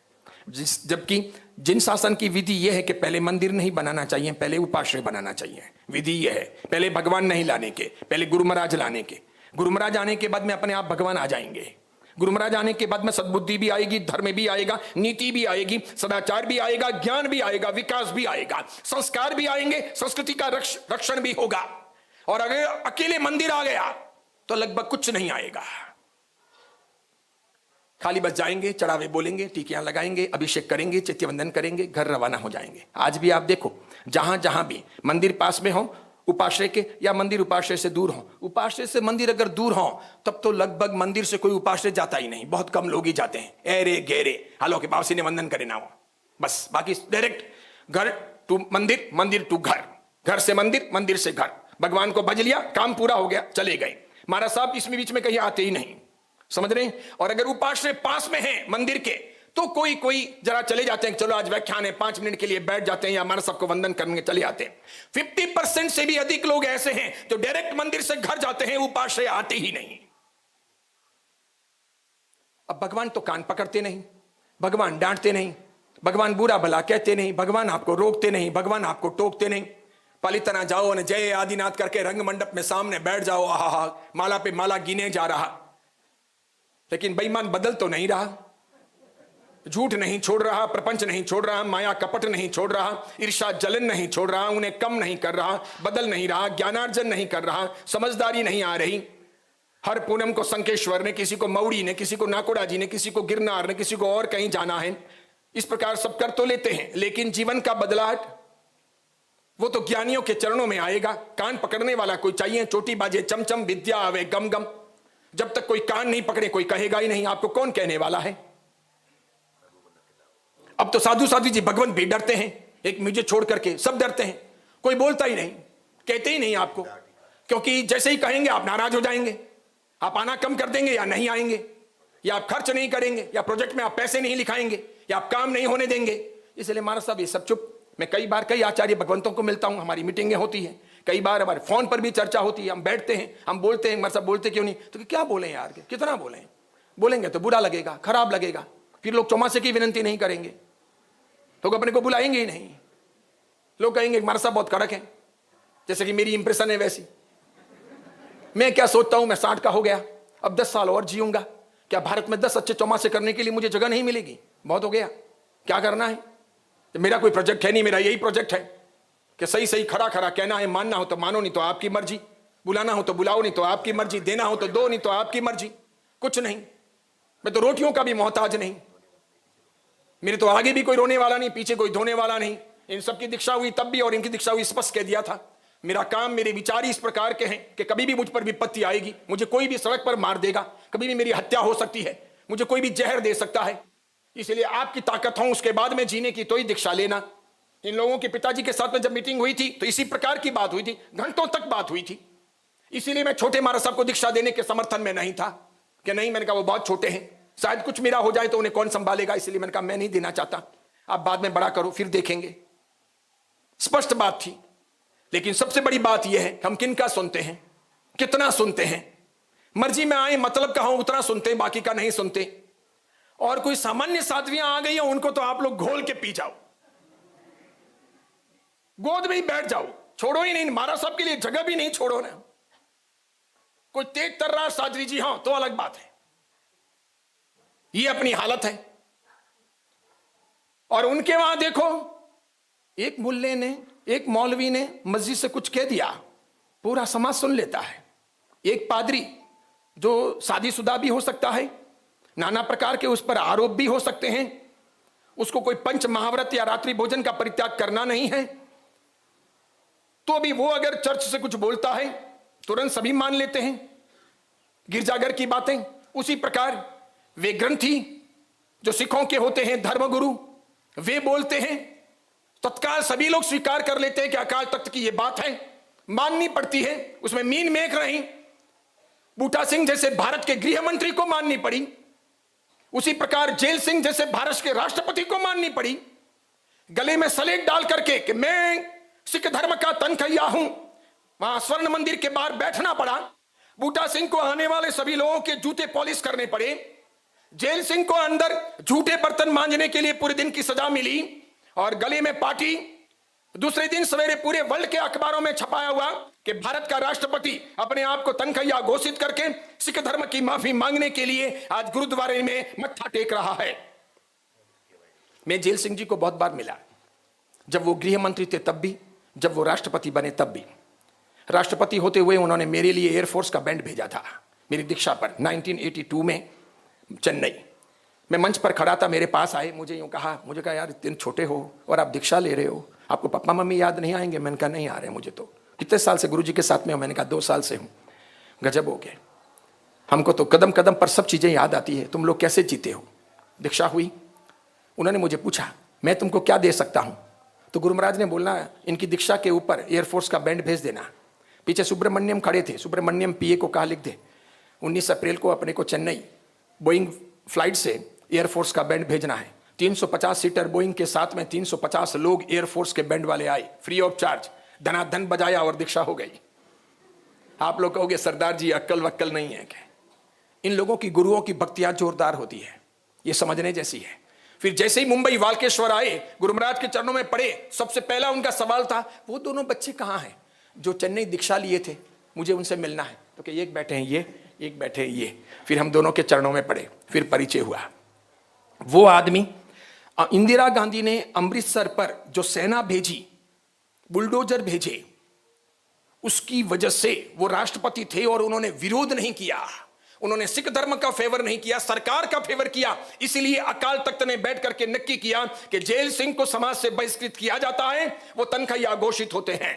जबकि जिन शासन की विधि यह है कि पहले मंदिर नहीं बनाना चाहिए, पहले उपाश्रय बनाना चाहिए। विधि यह है, पहले भगवान नहीं लाने के, पहले गुरु महाराज लाने के। गुरु महाराज आने के बाद में अपने आप भगवान आ जाएंगे। गुरु महाराज आने के बाद में सद्बुद्धि भी आएगी, धर्म भी आएगा, नीति भी आएगी, सदाचार भी आएगा, ज्ञान भी आएगा, विकास भी आएगा, संस्कार भी आएंगे, संस्कृति का रक्षण भी होगा। और अगर अकेले मंदिर आ गया तो लगभग कुछ नहीं आएगा। खाली बस जाएंगे, चढ़ावे बोलेंगे, टीकियां लगाएंगे, अभिषेक करेंगे, चैत्यवंदन करेंगे, घर रवाना हो जाएंगे। आज भी आप देखो, जहां जहां भी मंदिर पास में हो उपाश्रय के, या मंदिर उपाश्रय से दूर हो, उपाश्रय से मंदिर अगर दूर हो तब तो लगभग मंदिर से कोई उपाश्रय जाता ही नहीं, बहुत कम लोग ही जाते हैं। एरे गेरे हालो के बाबा ने वंदन करे ना हो, बस। बाकी डायरेक्ट घर टू मंदिर, मंदिर टू घर, घर से मंदिर, मंदिर से घर। भगवान को भज लिया, काम पूरा हो गया, चले गए। महाराज साहब इसमें बीच में कहीं आते ही नहीं, समझ रहे हैं। और अगर उपाश्रय पास में है मंदिर के तो कोई कोई जरा चले जाते हैं, चलो आज व्याख्यान है, 5 मिनट के लिए बैठ जाते हैं या हमारा सबको वंदन करने चले जाते हैं। 50% से भी अधिक लोग ऐसे हैं जो डायरेक्ट मंदिर से घर जाते हैं, उपाश्रय आते ही नहीं। अब भगवान तो कान पकड़ते नहीं, भगवान डांटते नहीं, भगवान बुरा भला कहते नहीं, भगवान आपको रोकते नहीं, भगवान आपको टोकते नहीं। पलितना जाओ और जय आदिनाथ करके रंग मंडप में सामने बैठ जाओ, आहा माला पे माला गिने जा रहा, लेकिन बेईमान बदल तो नहीं रहा, झूठ नहीं छोड़ रहा, प्रपंच नहीं छोड़ रहा, माया कपट नहीं छोड़ रहा, ईर्ष्या जलन नहीं छोड़ रहा, उन्हें कम नहीं कर रहा, बदल नहीं रहा, ज्ञानार्जन नहीं कर रहा, समझदारी नहीं आ रही। हर पूनम को संकेश्वर ने, किसी को मौड़ी ने, किसी को नाकोड़ा जी ने, किसी को गिरनार ने, किसी को और कहीं जाना है। इस प्रकार सब कर तो लेते हैं, लेकिन जीवन का बदलाव वो तो ज्ञानियों के चरणों में आएगा। कान पकड़ने वाला कोई चाहिए, चोटी बाजे चमचम, विद्या आवे गम गम। जब तक कोई कान नहीं पकड़े कोई कहेगा ही नहीं। आपको कौन कहने वाला है? अब तो साधु साधु जी भगवंत भी डरते हैं, एक मुझे छोड़ करके सब डरते हैं, कोई बोलता ही नहीं, कहते ही नहीं आपको, क्योंकि जैसे ही कहेंगे आप नाराज हो जाएंगे, आप आना कम कर देंगे या नहीं आएंगे, या आप खर्च नहीं करेंगे, या प्रोजेक्ट में आप पैसे नहीं लिखाएंगे, या आप काम नहीं होने देंगे। इसलिए महाराज साहब ये सब चुप। मैं कई बार कई आचार्य भगवंतों को मिलता हूं, हमारी मीटिंगें होती है, कई बार हमारे फोन पर भी चर्चा होती है, हम बैठते हैं, हम बोलते हैं, महाराज साहब बोलते क्यों नहीं? तो क्या बोले यार, कितना बोले? बोलेंगे तो बुरा लगेगा, खराब लगेगा, फिर लोग चौमासे की विनती नहीं करेंगे, लोग अपने को बुलाएंगे ही नहीं। लोग कहेंगे महाराज साहब बहुत कड़क है, जैसे कि मेरी इंप्रेशन है वैसी। मैं क्या सोचता हूं, मैं 60 का हो गया, अब 10 साल और जीऊंगा, क्या भारत में 10 अच्छे चौमासे करने के लिए मुझे जगह नहीं मिलेगी? बहुत हो गया, क्या करना है? मेरा कोई प्रोजेक्ट है नहीं, मेरा यही प्रोजेक्ट है कि सही सही खड़ा खड़ा कहना है, मानना हो तो मानो, नहीं तो आपकी मर्जी, बुलाना हो तो बुलाओ, नहीं तो आपकी मर्जी, देना हो तो दो, नहीं तो आपकी मर्जी, कुछ नहीं। मैं तो रोटियों का भी मोहताज नहीं, मेरे तो आगे भी कोई रोने वाला नहीं, पीछे कोई धोने वाला नहीं। इन सबकी दीक्षा हुई तब भी, और इनकी दीक्षा हुई स्पष्ट कह दिया था। मेरा काम, मेरे विचार इस प्रकार के हैं कि कभी भी मुझ पर विपत्ति आएगी, मुझे कोई भी सड़क पर मार देगा, कभी भी मेरी हत्या हो सकती है, मुझे कोई भी जहर दे सकता है। इसलिए आपकी ताकत हो उसके बाद में जीने की तो ही दीक्षा लेना। इन लोगों के पिताजी के साथ में जब मीटिंग हुई थी तो इसी प्रकार की बात हुई थी, घंटों तक बात हुई थी। इसीलिए मैं छोटे महाराज साहब को दीक्षा देने के समर्थन में नहीं था कि नहीं, मैंने कहा वो बहुत छोटे हैं, शायद कुछ मेरा हो जाए तो उन्हें कौन संभालेगा, इसलिए मैंने कहा मैं नहीं देना चाहता, आप बाद में बड़ा करो फिर देखेंगे। स्पष्ट बात थी। लेकिन सबसे बड़ी बात यह है हम किनका सुनते हैं, कितना सुनते हैं। मर्जी में आए, मतलब का हो उतना सुनते हैं, बाकी का नहीं सुनते। और कोई सामान्य साध्वियां आ गई है, उनको तो आप लोग घोल के पी जाओ, गोद में ही बैठ जाओ, छोड़ो ही नहीं, महाराज साहब के लिए जगह भी नहीं छोड़ो ना। कोई तेज तर्रार साध्वी जी हाँ तो अलग बात है, ये अपनी हालत है। और उनके वहां देखो, एक मुल्ले ने, एक मौलवी ने मस्जिद से कुछ कह दिया, पूरा समाज सुन लेता है। एक पादरी जो शादीशुदा भी हो सकता है, नाना प्रकार के उस पर आरोप भी हो सकते हैं, उसको कोई पंच महाव्रत या रात्रि भोजन का परित्याग करना नहीं है, तो भी वो अगर चर्च से कुछ बोलता है तुरंत सभी मान लेते हैं गिरजाघर की बातें। उसी प्रकार वे ग्रंथी जो सिखों के होते हैं, धर्मगुरु, वे बोलते हैं, तत्काल सभी लोग स्वीकार कर लेते हैं कि अकाल तख्त की ये बात है, माननी पड़ती है, उसमें मीन मेख रही। बूटा सिंह जैसे भारत के गृह मंत्री को माननी पड़ी, उसी प्रकार जेल सिंह जैसे भारत के राष्ट्रपति को माननी पड़ी। गले में सलेट डाल करके कि मैं सिख धर्म का तनखैया हूं, वहां स्वर्ण मंदिर के बाहर बैठना पड़ा। बूटा सिंह को आने वाले सभी लोगों के जूते पॉलिश करने पड़े, जेल सिंह को अंदर झूठे बर्तन मांजने के लिए पूरे दिन की सजा मिली और गले में पाटी। दूसरे दिन सवेरे पूरे वर्ल्ड के अखबारों में छपाया हुआ कि भारत का राष्ट्रपति अपने आप को तनखैया घोषित करके सिख धर्म की माफी मांगने के लिए आज गुरुद्वारे में मत्था टेक रहा है। मैं जेल सिंह जी को बहुत बार मिला, जब वो गृह मंत्री थे तब भी, जब वो राष्ट्रपति बने तब भी। राष्ट्रपति होते हुए उन्होंने मेरे लिए एयरफोर्स का बैंड भेजा था मेरी दीक्षा पर 1982 में चेन्नई। मैं मंच पर खड़ा था, मेरे पास आए, मुझे कहा यार इतने छोटे हो और आप दीक्षा ले रहे हो, आपको पापा मम्मी याद नहीं आएंगे? मैंने कहा नहीं आ रहे मुझे। तो कितने साल से गुरुजी के साथ में हो? मैंने कहा 2 साल से हूँ। गजब हो गए, हमको तो कदम कदम पर सब चीजें याद आती है, तुम लोग कैसे जीते हो? दीक्षा हुई, उन्होंने मुझे पूछा मैं तुमको क्या दे सकता हूँ? तो गुरु महाराज ने बोलना इनकी दीक्षा के ऊपर एयरफोर्स का बैंड भेज देना। पीछे सुब्रमण्यम खड़े थे, सुब्रमण्यम पीए को कहा लिख दे 19 अप्रैल को अपने को चेन्नई बोइंग फ्लाइट से एयरफोर्स का बैंड भेजना है। 350 सीटर बोइंग के साथ में 350 लोग एयरफोर्स के बैंड वाले आए, फ्री ऑफ चार्ज, धनाधन बजाया और दीक्षा हो गई। आप लोग कहोगे सरदार जी अक्ल वक्कल नहीं है क्या? इन लोगों की गुरुओं की भक्तियां जोरदार होती है, ये समझने जैसी है। फिर जैसे ही मुंबई वालकेश्वर आए, गुरु महाराज के चरणों में पड़े, सबसे पहला उनका सवाल था वो दोनों बच्चे कहाँ हैं जो चेन्नई दीक्षा लिए थे, मुझे उनसे मिलना है। तो कि एक बैठे हैं ये, एक बैठे हैं ये। फिर हम दोनों के चरणों में पड़े, फिर परिचय हुआ। वो आदमी, इंदिरा गांधी ने अमृतसर पर जो सेना भेजी, बुलडोजर भेजे, उसकी वजह से वो राष्ट्रपति थे और उन्होंने विरोध नहीं किया, उन्होंने सिख धर्म का फेवर नहीं किया, सरकार का फेवर किया। इसीलिए अकाल तख्त ने बैठ करके नक्की किया कि जेल सिंह को समाज से बहिष्कृत किया जाता है, वो तनखैया घोषित होते हैं।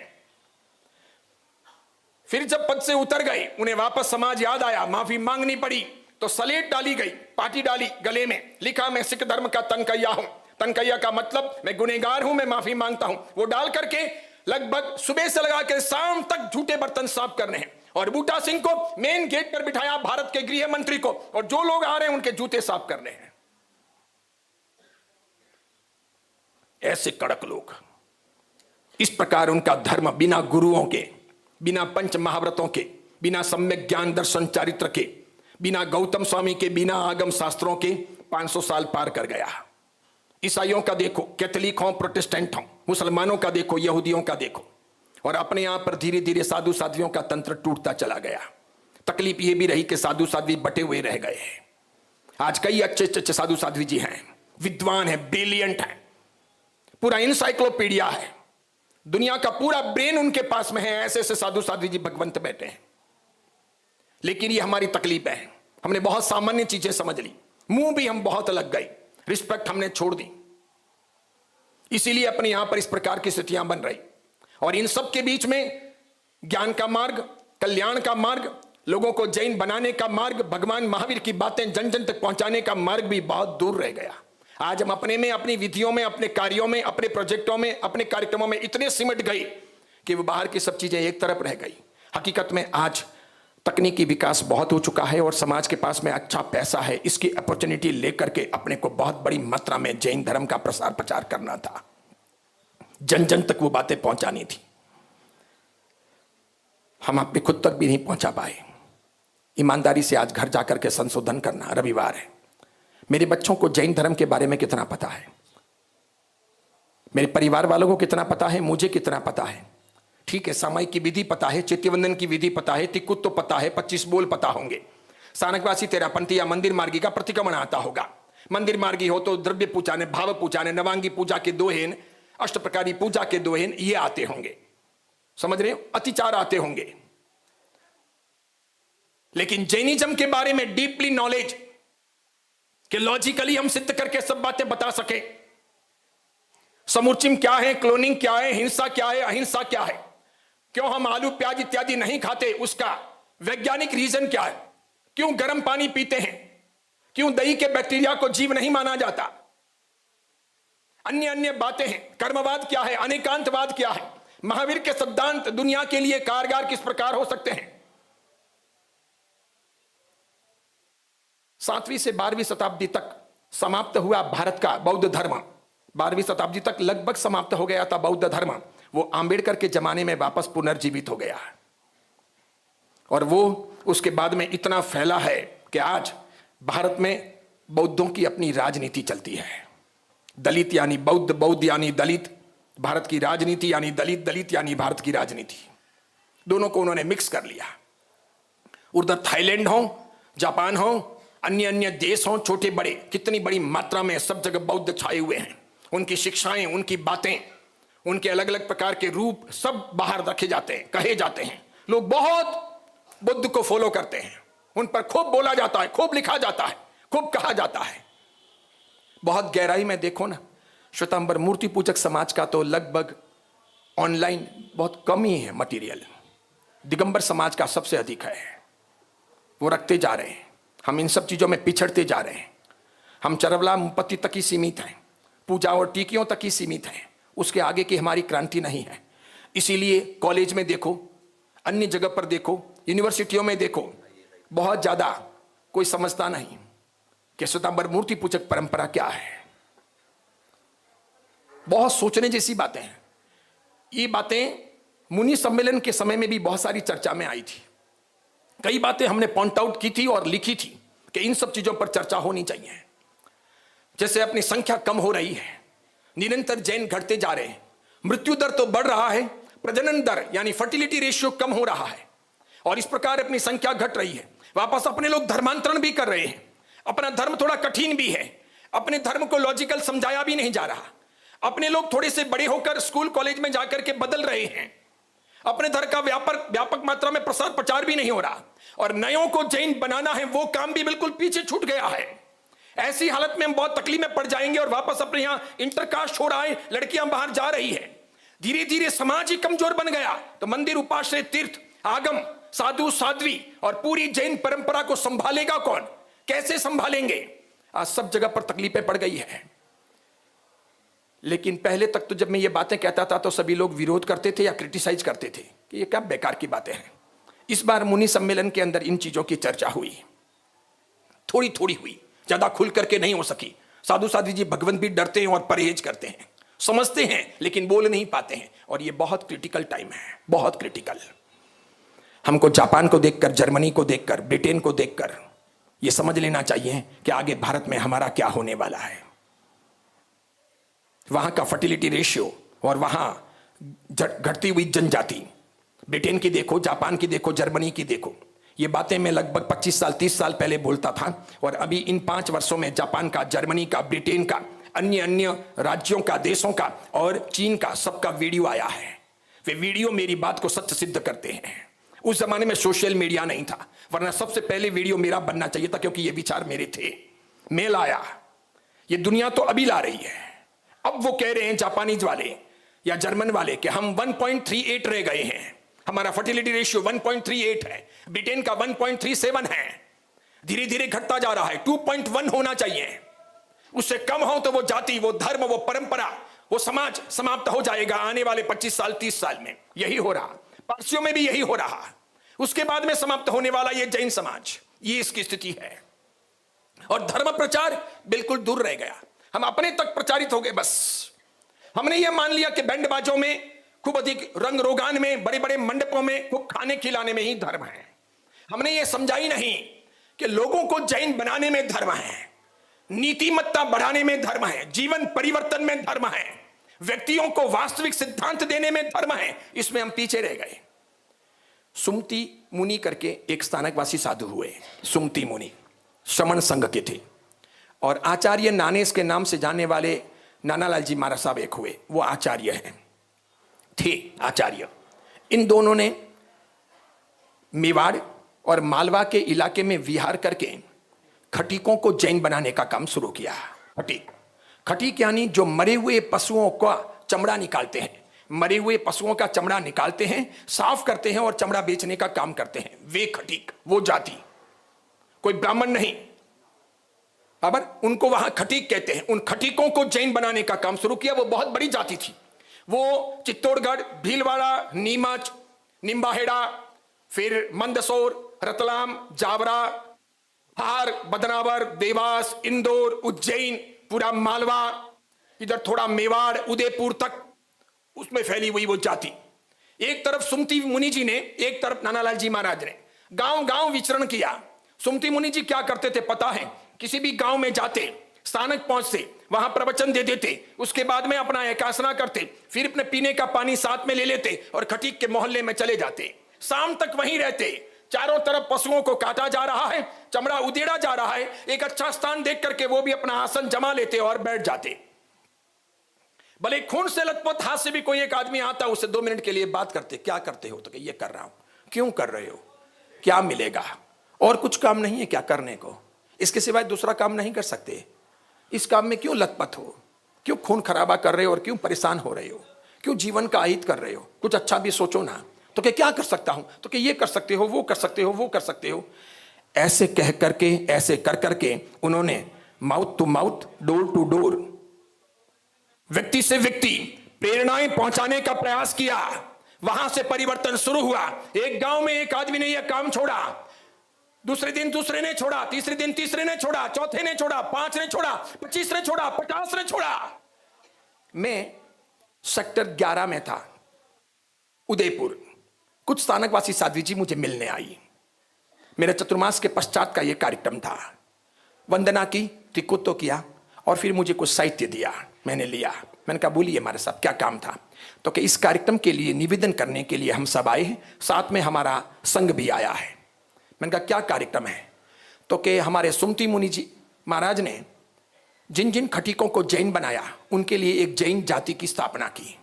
फिर जब पद से उतर गए, उन्हें वापस समाज याद आया, माफी मांगनी पड़ी, तो सलेट डाली गई, पाटी डाली गले में, लिखा मैं सिख धर्म का तनखैया हूं। तनखैया का मतलब मैं गुनहगार हूं, मैं माफी मांगता हूं। वो डाल करके लगभग सुबह से लगा के शाम तक झूठे बर्तन साफ करने हैं। और बूटा सिंह को मेन गेट पर बिठाया, भारत के गृह मंत्री को, और जो लोग आ रहे हैं उनके जूते साफ करने हैं। ऐसे कड़क लोग, इस प्रकार उनका धर्म बिना गुरुओं के, बिना पंच महाव्रतों के, बिना सम्यक ज्ञान दर्शन चारित्र के, बिना गौतम स्वामी के, बिना आगम शास्त्रों के 500 साल पार कर गया। ईसाइयों का देखो, कैथोलिक हो, प्रोटेस्टेंट हो, मुसलमानों का देखो, यहूदियों का देखो, और अपने आप पर धीरे धीरे साधु साध्वियों का तंत्र टूटता चला गया। तकलीफ यह भी रही कि साधु साध्वी बटे हुए रह गए हैं। आज कई अच्छे अच्छे साधु साध्वी जी हैं, विद्वान हैं, ब्रिलियंट हैं, पूरा इंसाइक्लोपीडिया है, दुनिया का पूरा ब्रेन उनके पास में है। ऐसे ऐसे साधु साध्वी जी भगवंत बैठे हैं। लेकिन ये हमारी तकलीफ है, हमने बहुत सामान्य चीजें समझ ली, मुंह भी हम बहुत लग गए, रिस्पेक्ट हमने छोड़ दी। इसीलिए अपने यहां पर इस प्रकार की स्थितियां बन रही। और इन सब के बीच में ज्ञान का मार्ग, कल्याण का मार्ग, लोगों को जैन बनाने का मार्ग, भगवान महावीर की बातें जन जन तक पहुंचाने का मार्ग भी बहुत दूर रह गया। आज हम अपने में, अपनी विधियों में, अपने कार्यों में, अपने प्रोजेक्टों में, अपने कार्यक्रमों में इतने सिमट गए कि वो बाहर की सब चीजें एक तरफ रह गई। हकीकत में आज तकनीकी विकास बहुत हो चुका है और समाज के पास में अच्छा पैसा है, इसकी अपॉर्चुनिटी लेकर के अपने को बहुत बड़ी मात्रा में जैन धर्म का प्रसार प्रचार करना था, जन जन तक वो बातें पहुंचानी थी। हम अपने खुद तक भी नहीं पहुंचा पाए। ईमानदारी से आज घर जाकर के संशोधन करना। रविवार है, मेरे बच्चों को जैन धर्म के बारे में कितना पता है, मेरे परिवार वालों को कितना पता है, मुझे कितना पता है। ठीक है, सामायिक की विधि पता है, चैत्यवंदन की विधि पता है, तिक्कुत तो पता है, 25 बोल पता होंगे, सानकवासी तेरापंथी या मंदिर मार्गी का प्रतिक्रमण आता होगा। मंदिर मार्गी हो तो द्रव्य पूजा ने, भाव पूजा ने, नवांगी पूजा के दोहेन, अष्ट प्रकारी पूजा के दोहेन ये आते होंगे, समझ रहे हो, अतिचार आते होंगे। लेकिन जैनिज्म के बारे में डीपली नॉलेज कि लॉजिकली हम सिद्ध करके सब बातें बता सके, समूर्चिम क्या है, क्लोनिंग क्या है, हिंसा क्या है, अहिंसा क्या है, क्यों हम आलू प्याज इत्यादि नहीं खाते, उसका वैज्ञानिक रीजन क्या है, क्यों गर्म पानी पीते हैं, क्यों दही के बैक्टीरिया को जीव नहीं माना जाता, अन्य अन्य बातें हैं। कर्मवाद क्या है, अनेकांतवाद क्या है, महावीर के सिद्धांत दुनिया के लिए कारगर किस प्रकार हो सकते हैं। 7वीं से 12वीं शताब्दी तक समाप्त हुआ भारत का बौद्ध धर्म, 12वीं शताब्दी तक लगभग समाप्त हो गया था बौद्ध धर्म। वो आंबेडकर के जमाने में वापस पुनर्जीवित हो गया और वो उसके बाद में इतना फैला है कि आज भारत में बौद्धों की अपनी राजनीति चलती है। दलित यानी बौद्ध, बौद्ध यानी दलित, भारत की राजनीति यानी दलित, दलित यानी भारत की राजनीति। दोनों को उन्होंने मिक्स कर लिया। उधर थाईलैंड हो, जापान हो, अन्य अन्य देश हो, छोटे बड़े, कितनी बड़ी मात्रा में सब जगह बौद्ध छाए हुए हैं। उनकी शिक्षाएं, उनकी बातें, उनके अलग अलग प्रकार के रूप सब बाहर रखे जाते हैं, कहे जाते हैं। लोग बहुत बुद्ध को फॉलो करते हैं, उन पर खूब बोला जाता है, खूब लिखा जाता है, खूब कहा जाता है। बहुत गहराई में देखो ना, श्वेतांबर मूर्ति पूजक समाज का तो लगभग ऑनलाइन बहुत कम ही है मटेरियल। दिगंबर समाज का सबसे अधिक है। वो रखते जा रहे हैं। हम इन सब चीजों में पिछड़ते जा रहे हैं। हम चरवला मुपत्ति तक ही सीमित हैं, पूजा और टीकियों तक ही सीमित हैं, उसके आगे की हमारी क्रांति नहीं है। इसीलिए कॉलेज में देखो, अन्य जगह पर देखो, यूनिवर्सिटियों में देखो, बहुत ज्यादा कोई समझता नहीं कि श्वेतांबर मूर्ति पूजक परंपरा क्या है। बहुत सोचने जैसी बातें हैं। ये बातें मुनि सम्मेलन के समय में भी बहुत सारी चर्चा में आई थी। कई बातें हमने पॉइंट आउट की थी और लिखी थी कि इन सब चीजों पर चर्चा होनी चाहिए। जैसे अपनी संख्या कम हो रही है, निरंतर जैन घटते जा रहे हैं, मृत्यु दर तो बढ़ रहा है, प्रजनन दर यानी फर्टिलिटी रेशियो कम हो रहा है, और इस प्रकार अपनी संख्या घट रही है। वापस अपने लोग धर्मांतरण भी कर रहे हैं। अपना धर्म थोड़ा कठिन भी है, अपने धर्म को लॉजिकल समझाया भी नहीं जा रहा। अपने लोग थोड़े से बड़े होकर स्कूल कॉलेज में जाकर के बदल रहे हैं। अपने धर्म का व्यापक मात्रा में प्रसार प्रचार भी नहीं हो रहा, और नयों को जैन बनाना है वो काम भी बिल्कुल पीछे छूट गया है। ऐसी हालत में हम बहुत तकलीफ में पड़ जाएंगे, और वापस अपने यहां इंटरकास्ट हो रहा है, लड़कियां बाहर जा रही है। धीरे धीरे समाज ही कमजोर बन गया, तो मंदिर, उपाश्रय, तीर्थ, आगम, साधु, साध्वी और पूरी जैन परंपरा को संभालेगा कौन? कैसे संभालेंगे? आज सब जगह पर तकलीफें पड़ गई है। लेकिन पहले तक तो जब मैं ये बातें कहता था तो सभी लोग विरोध करते थे या क्रिटिसाइज करते थे कि ये क्या बेकार की बातें हैं। इस बार मुनि सम्मेलन के अंदर इन चीजों की चर्चा हुई, थोड़ी थोड़ी हुई, ज्यादा खुल करके नहीं हो सकी। साधु साध्वी जी भगवंत भी डरते हैं और परहेज करते हैं, समझते हैं लेकिन बोल नहीं पाते हैं, और ये बहुत क्रिटिकल टाइम है, बहुत क्रिटिकल। हमको जापान को देखकर, जर्मनी को देखकर, ब्रिटेन को देखकर ये समझ लेना चाहिए कि आगे भारत में हमारा क्या होने वाला है। वहां का फर्टिलिटी रेशियो और वहां घटती हुई जनजाति, ब्रिटेन की देखो, जापान की देखो, जर्मनी की देखो। ये बातें मैं लगभग 25 साल 30 साल पहले बोलता था, और अभी इन 5 वर्षों में जापान का, जर्मनी का, ब्रिटेन का, अन्य अन्य राज्यों का, देशों का और चीन का सबका वीडियो आया है। वे वीडियो मेरी बात को सत्य सिद्ध करते हैं। उस जमाने में सोशल मीडिया नहीं था, वरना सबसे पहले वीडियो मेरा बनना चाहिए था, क्योंकि ये विचार मेरे थे। मैं लाया, ये दुनिया तो अभी ला रही है। अब वो कह रहे हैं जापानीज वाले या जर्मन वाले कि हम 1.38 रह गए हैं, हमारा फर्टिलिटी रेशियो 1.38 है, ब्रिटेन का 1.37 है, धीरे धीरे घटता जा रहा है, 2.1 होना चाहिए। उससे कम हो तो वो जाति, वो धर्म, वो परंपरा, वो समाज समाप्त हो जाएगा आने वाले 25 साल 30 साल में। यही हो रहा, पारसियों में भी यही हो रहा। उसके बाद में समाप्त होने वाला ये जैन समाज, ये इसकी स्थिति है। और धर्म प्रचार बिल्कुल दूर रह गया, हम अपने तक प्रचारित हो गए। बस हमने ये मान लिया कि बैंड बाजों में, खूब अधिक रंग रोगान में, बड़े बड़े मंडपों में, खूब खाने खिलाने में ही धर्म है। हमने ये समझा ही नहीं कि लोगों को जैन बनाने में धर्म है, नीतिमत्ता बढ़ाने में धर्म है, जीवन परिवर्तन में धर्म है, व्यक्तियों को वास्तविक सिद्धांत देने में धर्म है। इसमें हम पीछे रह गए। सुमति मुनि करके एक स्थानकवासी साधु हुए। सुमति मुनि श्रमण संघ के थे, और आचार्य नानेस के नाम से जाने वाले नानालाल जी महाराज साहब एक हुए, वो आचार्य हैं, थे आचार्य। इन दोनों ने मेवाड़ और मालवा के इलाके में विहार करके खटीकों को जैन बनाने का काम शुरू किया। खटीक यानी जो मरे हुए पशुओं का चमड़ा निकालते हैं, मरे हुए पशुओं का चमड़ा निकालते हैं, साफ करते हैं और चमड़ा बेचने का काम करते हैं, वे खटीक, वो जाति, कोई ब्राह्मण नहीं, अब उनको वहां खटीक कहते हैं। उन खटीकों को जैन बनाने का काम शुरू किया। वो बहुत बड़ी जाति थी। वो चित्तौड़गढ़, भीलवाड़ा, नीमच, निम्बाहेड़ा, फिर मंदसौर, रतलाम, जावरा, हार, बदनावर, देवास, इंदौर, उज्जैन, पूरा मालवा, इधर थोड़ा मेवाड़, उदयपुर तक उसमें फैली हुई वो जाति। एक तरफ सुमति मुनि जी ने, एक तरफ नानालाल जी महाराज ने गांव गांव विचरण किया। सुमति मुनि जी क्या करते थे पता है? किसी भी गांव में जाते, स्थानक पहुंचते, वहां प्रवचन दे देते, उसके बाद में अपना एकासना करते, फिर अपने पीने का पानी साथ में ले लेते और खटीक के मोहल्ले में चले जाते। शाम तक वहीं रहते। चारों तरफ पशुओं को काटा जा रहा है, चमड़ा उधेड़ा जा रहा है, एक अच्छा स्थान देख करके वो भी अपना आसन जमा लेते और बैठ जाते। भले खून से लथपथ हाथ से भी कोई एक आदमी आता, उससे 2 मिनट के लिए बात करते, क्या करते हो? तो ये कर रहा हूं। क्यों कर रहे हो? क्या मिलेगा? और कुछ काम नहीं है क्या करने को? इसके सिवाय दूसरा काम नहीं कर सकते? इस काम में क्यों लथपथ हो? क्यों खून खराबा कर रहे हो और क्यों परेशान हो रहे हो? क्यों जीवन का अहित कर रहे हो? कुछ अच्छा भी सोचो ना। तो क्या कर सकता हूं? तो ये कर सकते हो, वो कर सकते हो, वो कर सकते हो। ऐसे कह करके, ऐसे कर करके उन्होंने mouth to mouth, door to door, व्यक्ति से व्यक्ति प्रेरणाएं पहुंचाने का प्रयास किया। वहां से परिवर्तन शुरू हुआ। एक गांव में एक आदमी ने यह काम छोड़ा, दूसरे दिन दूसरे ने छोड़ा, तीसरे दिन तीसरे ने छोड़ा, चौथे ने छोड़ा, 5 ने छोड़ा, 25 ने छोड़ा, 50 ने छोड़ा। मैं सेक्टर 11 में था, उदयपुर। कुछ स्थानकवासी साध्वी जी मुझे मिलने आई। मेरे चतुर्मास के पश्चात का यह कार्यक्रम था। वंदना की, टिकुत्तो किया और फिर मुझे कुछ साहित्य दिया, मैंने लिया। मैंने कहा बोलिए हमारे साथ क्या काम था? तो कि इस कार्यक्रम के लिए निवेदन करने के लिए हम सब आए हैं, साथ में हमारा संघ भी आया है। मैंने कहा क्या कार्यक्रम है? तो कि हमारे सुमति मुनि जी महाराज ने जिन जिन खटीकों को जैन बनाया उनके लिए एक जैन जाति की स्थापना की।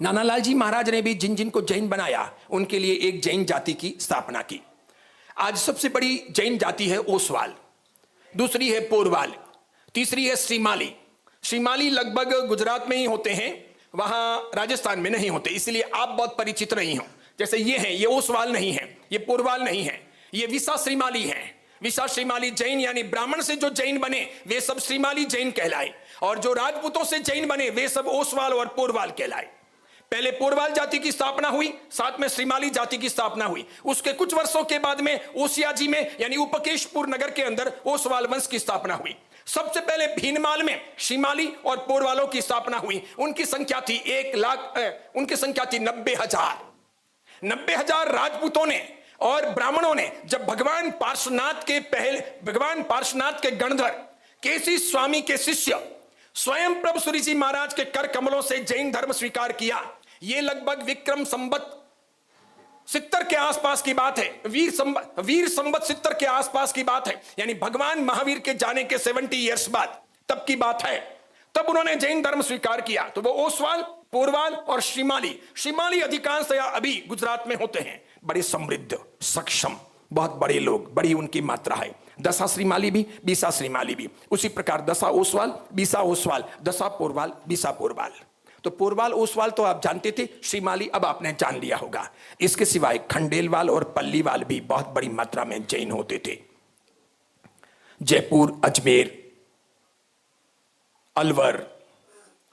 नानालाल जी महाराज ने भी जिन जिन को जैन बनाया उनके लिए एक जैन जाति की स्थापना की। आज सबसे बड़ी जैन जाति है ओसवाल, दूसरी है पोरवाल, तीसरी है श्रीमाली। श्रीमाली लगभग गुजरात में ही होते हैं, वहां राजस्थान में नहीं होते, इसलिए आप बहुत परिचित नहीं हो। जैसे ये हैं, ये ओसवाल नहीं है, ये पोरवाल नहीं है, ये विसा श्रीमाली है। विसा श्रीमाली जैन यानी ब्राह्मण से जो जैन बने वे सब श्रीमाली जैन कहलाए, और जो राजपूतों से जैन बने वे सब ओसवाल और पोरवाल कहलाए। पहले पोरवाल जाति की स्थापना हुई, साथ में श्रीमाली जाति की स्थापना हुई। उसके कुछ वर्षों के बाद में ओसियाजी में यानी उपकेशपुर नगर के अंदर ओसवाल वंश की स्थापना हुई। सबसे पहले भीनमाल में श्रीमाली और पोरवालों की स्थापना हुई। उनकी संख्या थी 1 लाख, उनकी संख्या थी 90,000। 90,000 राजपूतों ने और ब्राह्मणों ने जब भगवान पार्श्वनाथ के गणधर केसी स्वामी के शिष्य स्वयं प्रभु सूरी जी महाराज के कर कमलों से जैन धर्म स्वीकार किया, ये लगभग विक्रम संवत 70 के आसपास की बात है, वीर संवत 70 के आसपास की बात है, यानी भगवान महावीर के जाने के 70 ईयर्स बाद तब की बात है। तब उन्होंने जैन धर्म स्वीकार किया। तो वो ओसवाल, पोरवाल और श्रीमाली अधिकांशतया अभी गुजरात में होते हैं। बड़े समृद्ध, सक्षम, बहुत बड़े लोग, बड़ी उनकी मात्रा है। दशा श्रीमाली भी, बीसा श्रीमाली भी। उसी प्रकार दशा ओसवाल, बीसा ओसवाल, दशा पोरवाल, बीसा पोरवाल। तो पोरवाल ओसवाल तो आप जानते थे, श्रीमाली अब आपने जान लिया होगा। इसके सिवाय खंडेलवाल और पल्लीवाल भी बहुत बड़ी मात्रा में जैन होते थे। जयपुर, अजमेर, अलवर,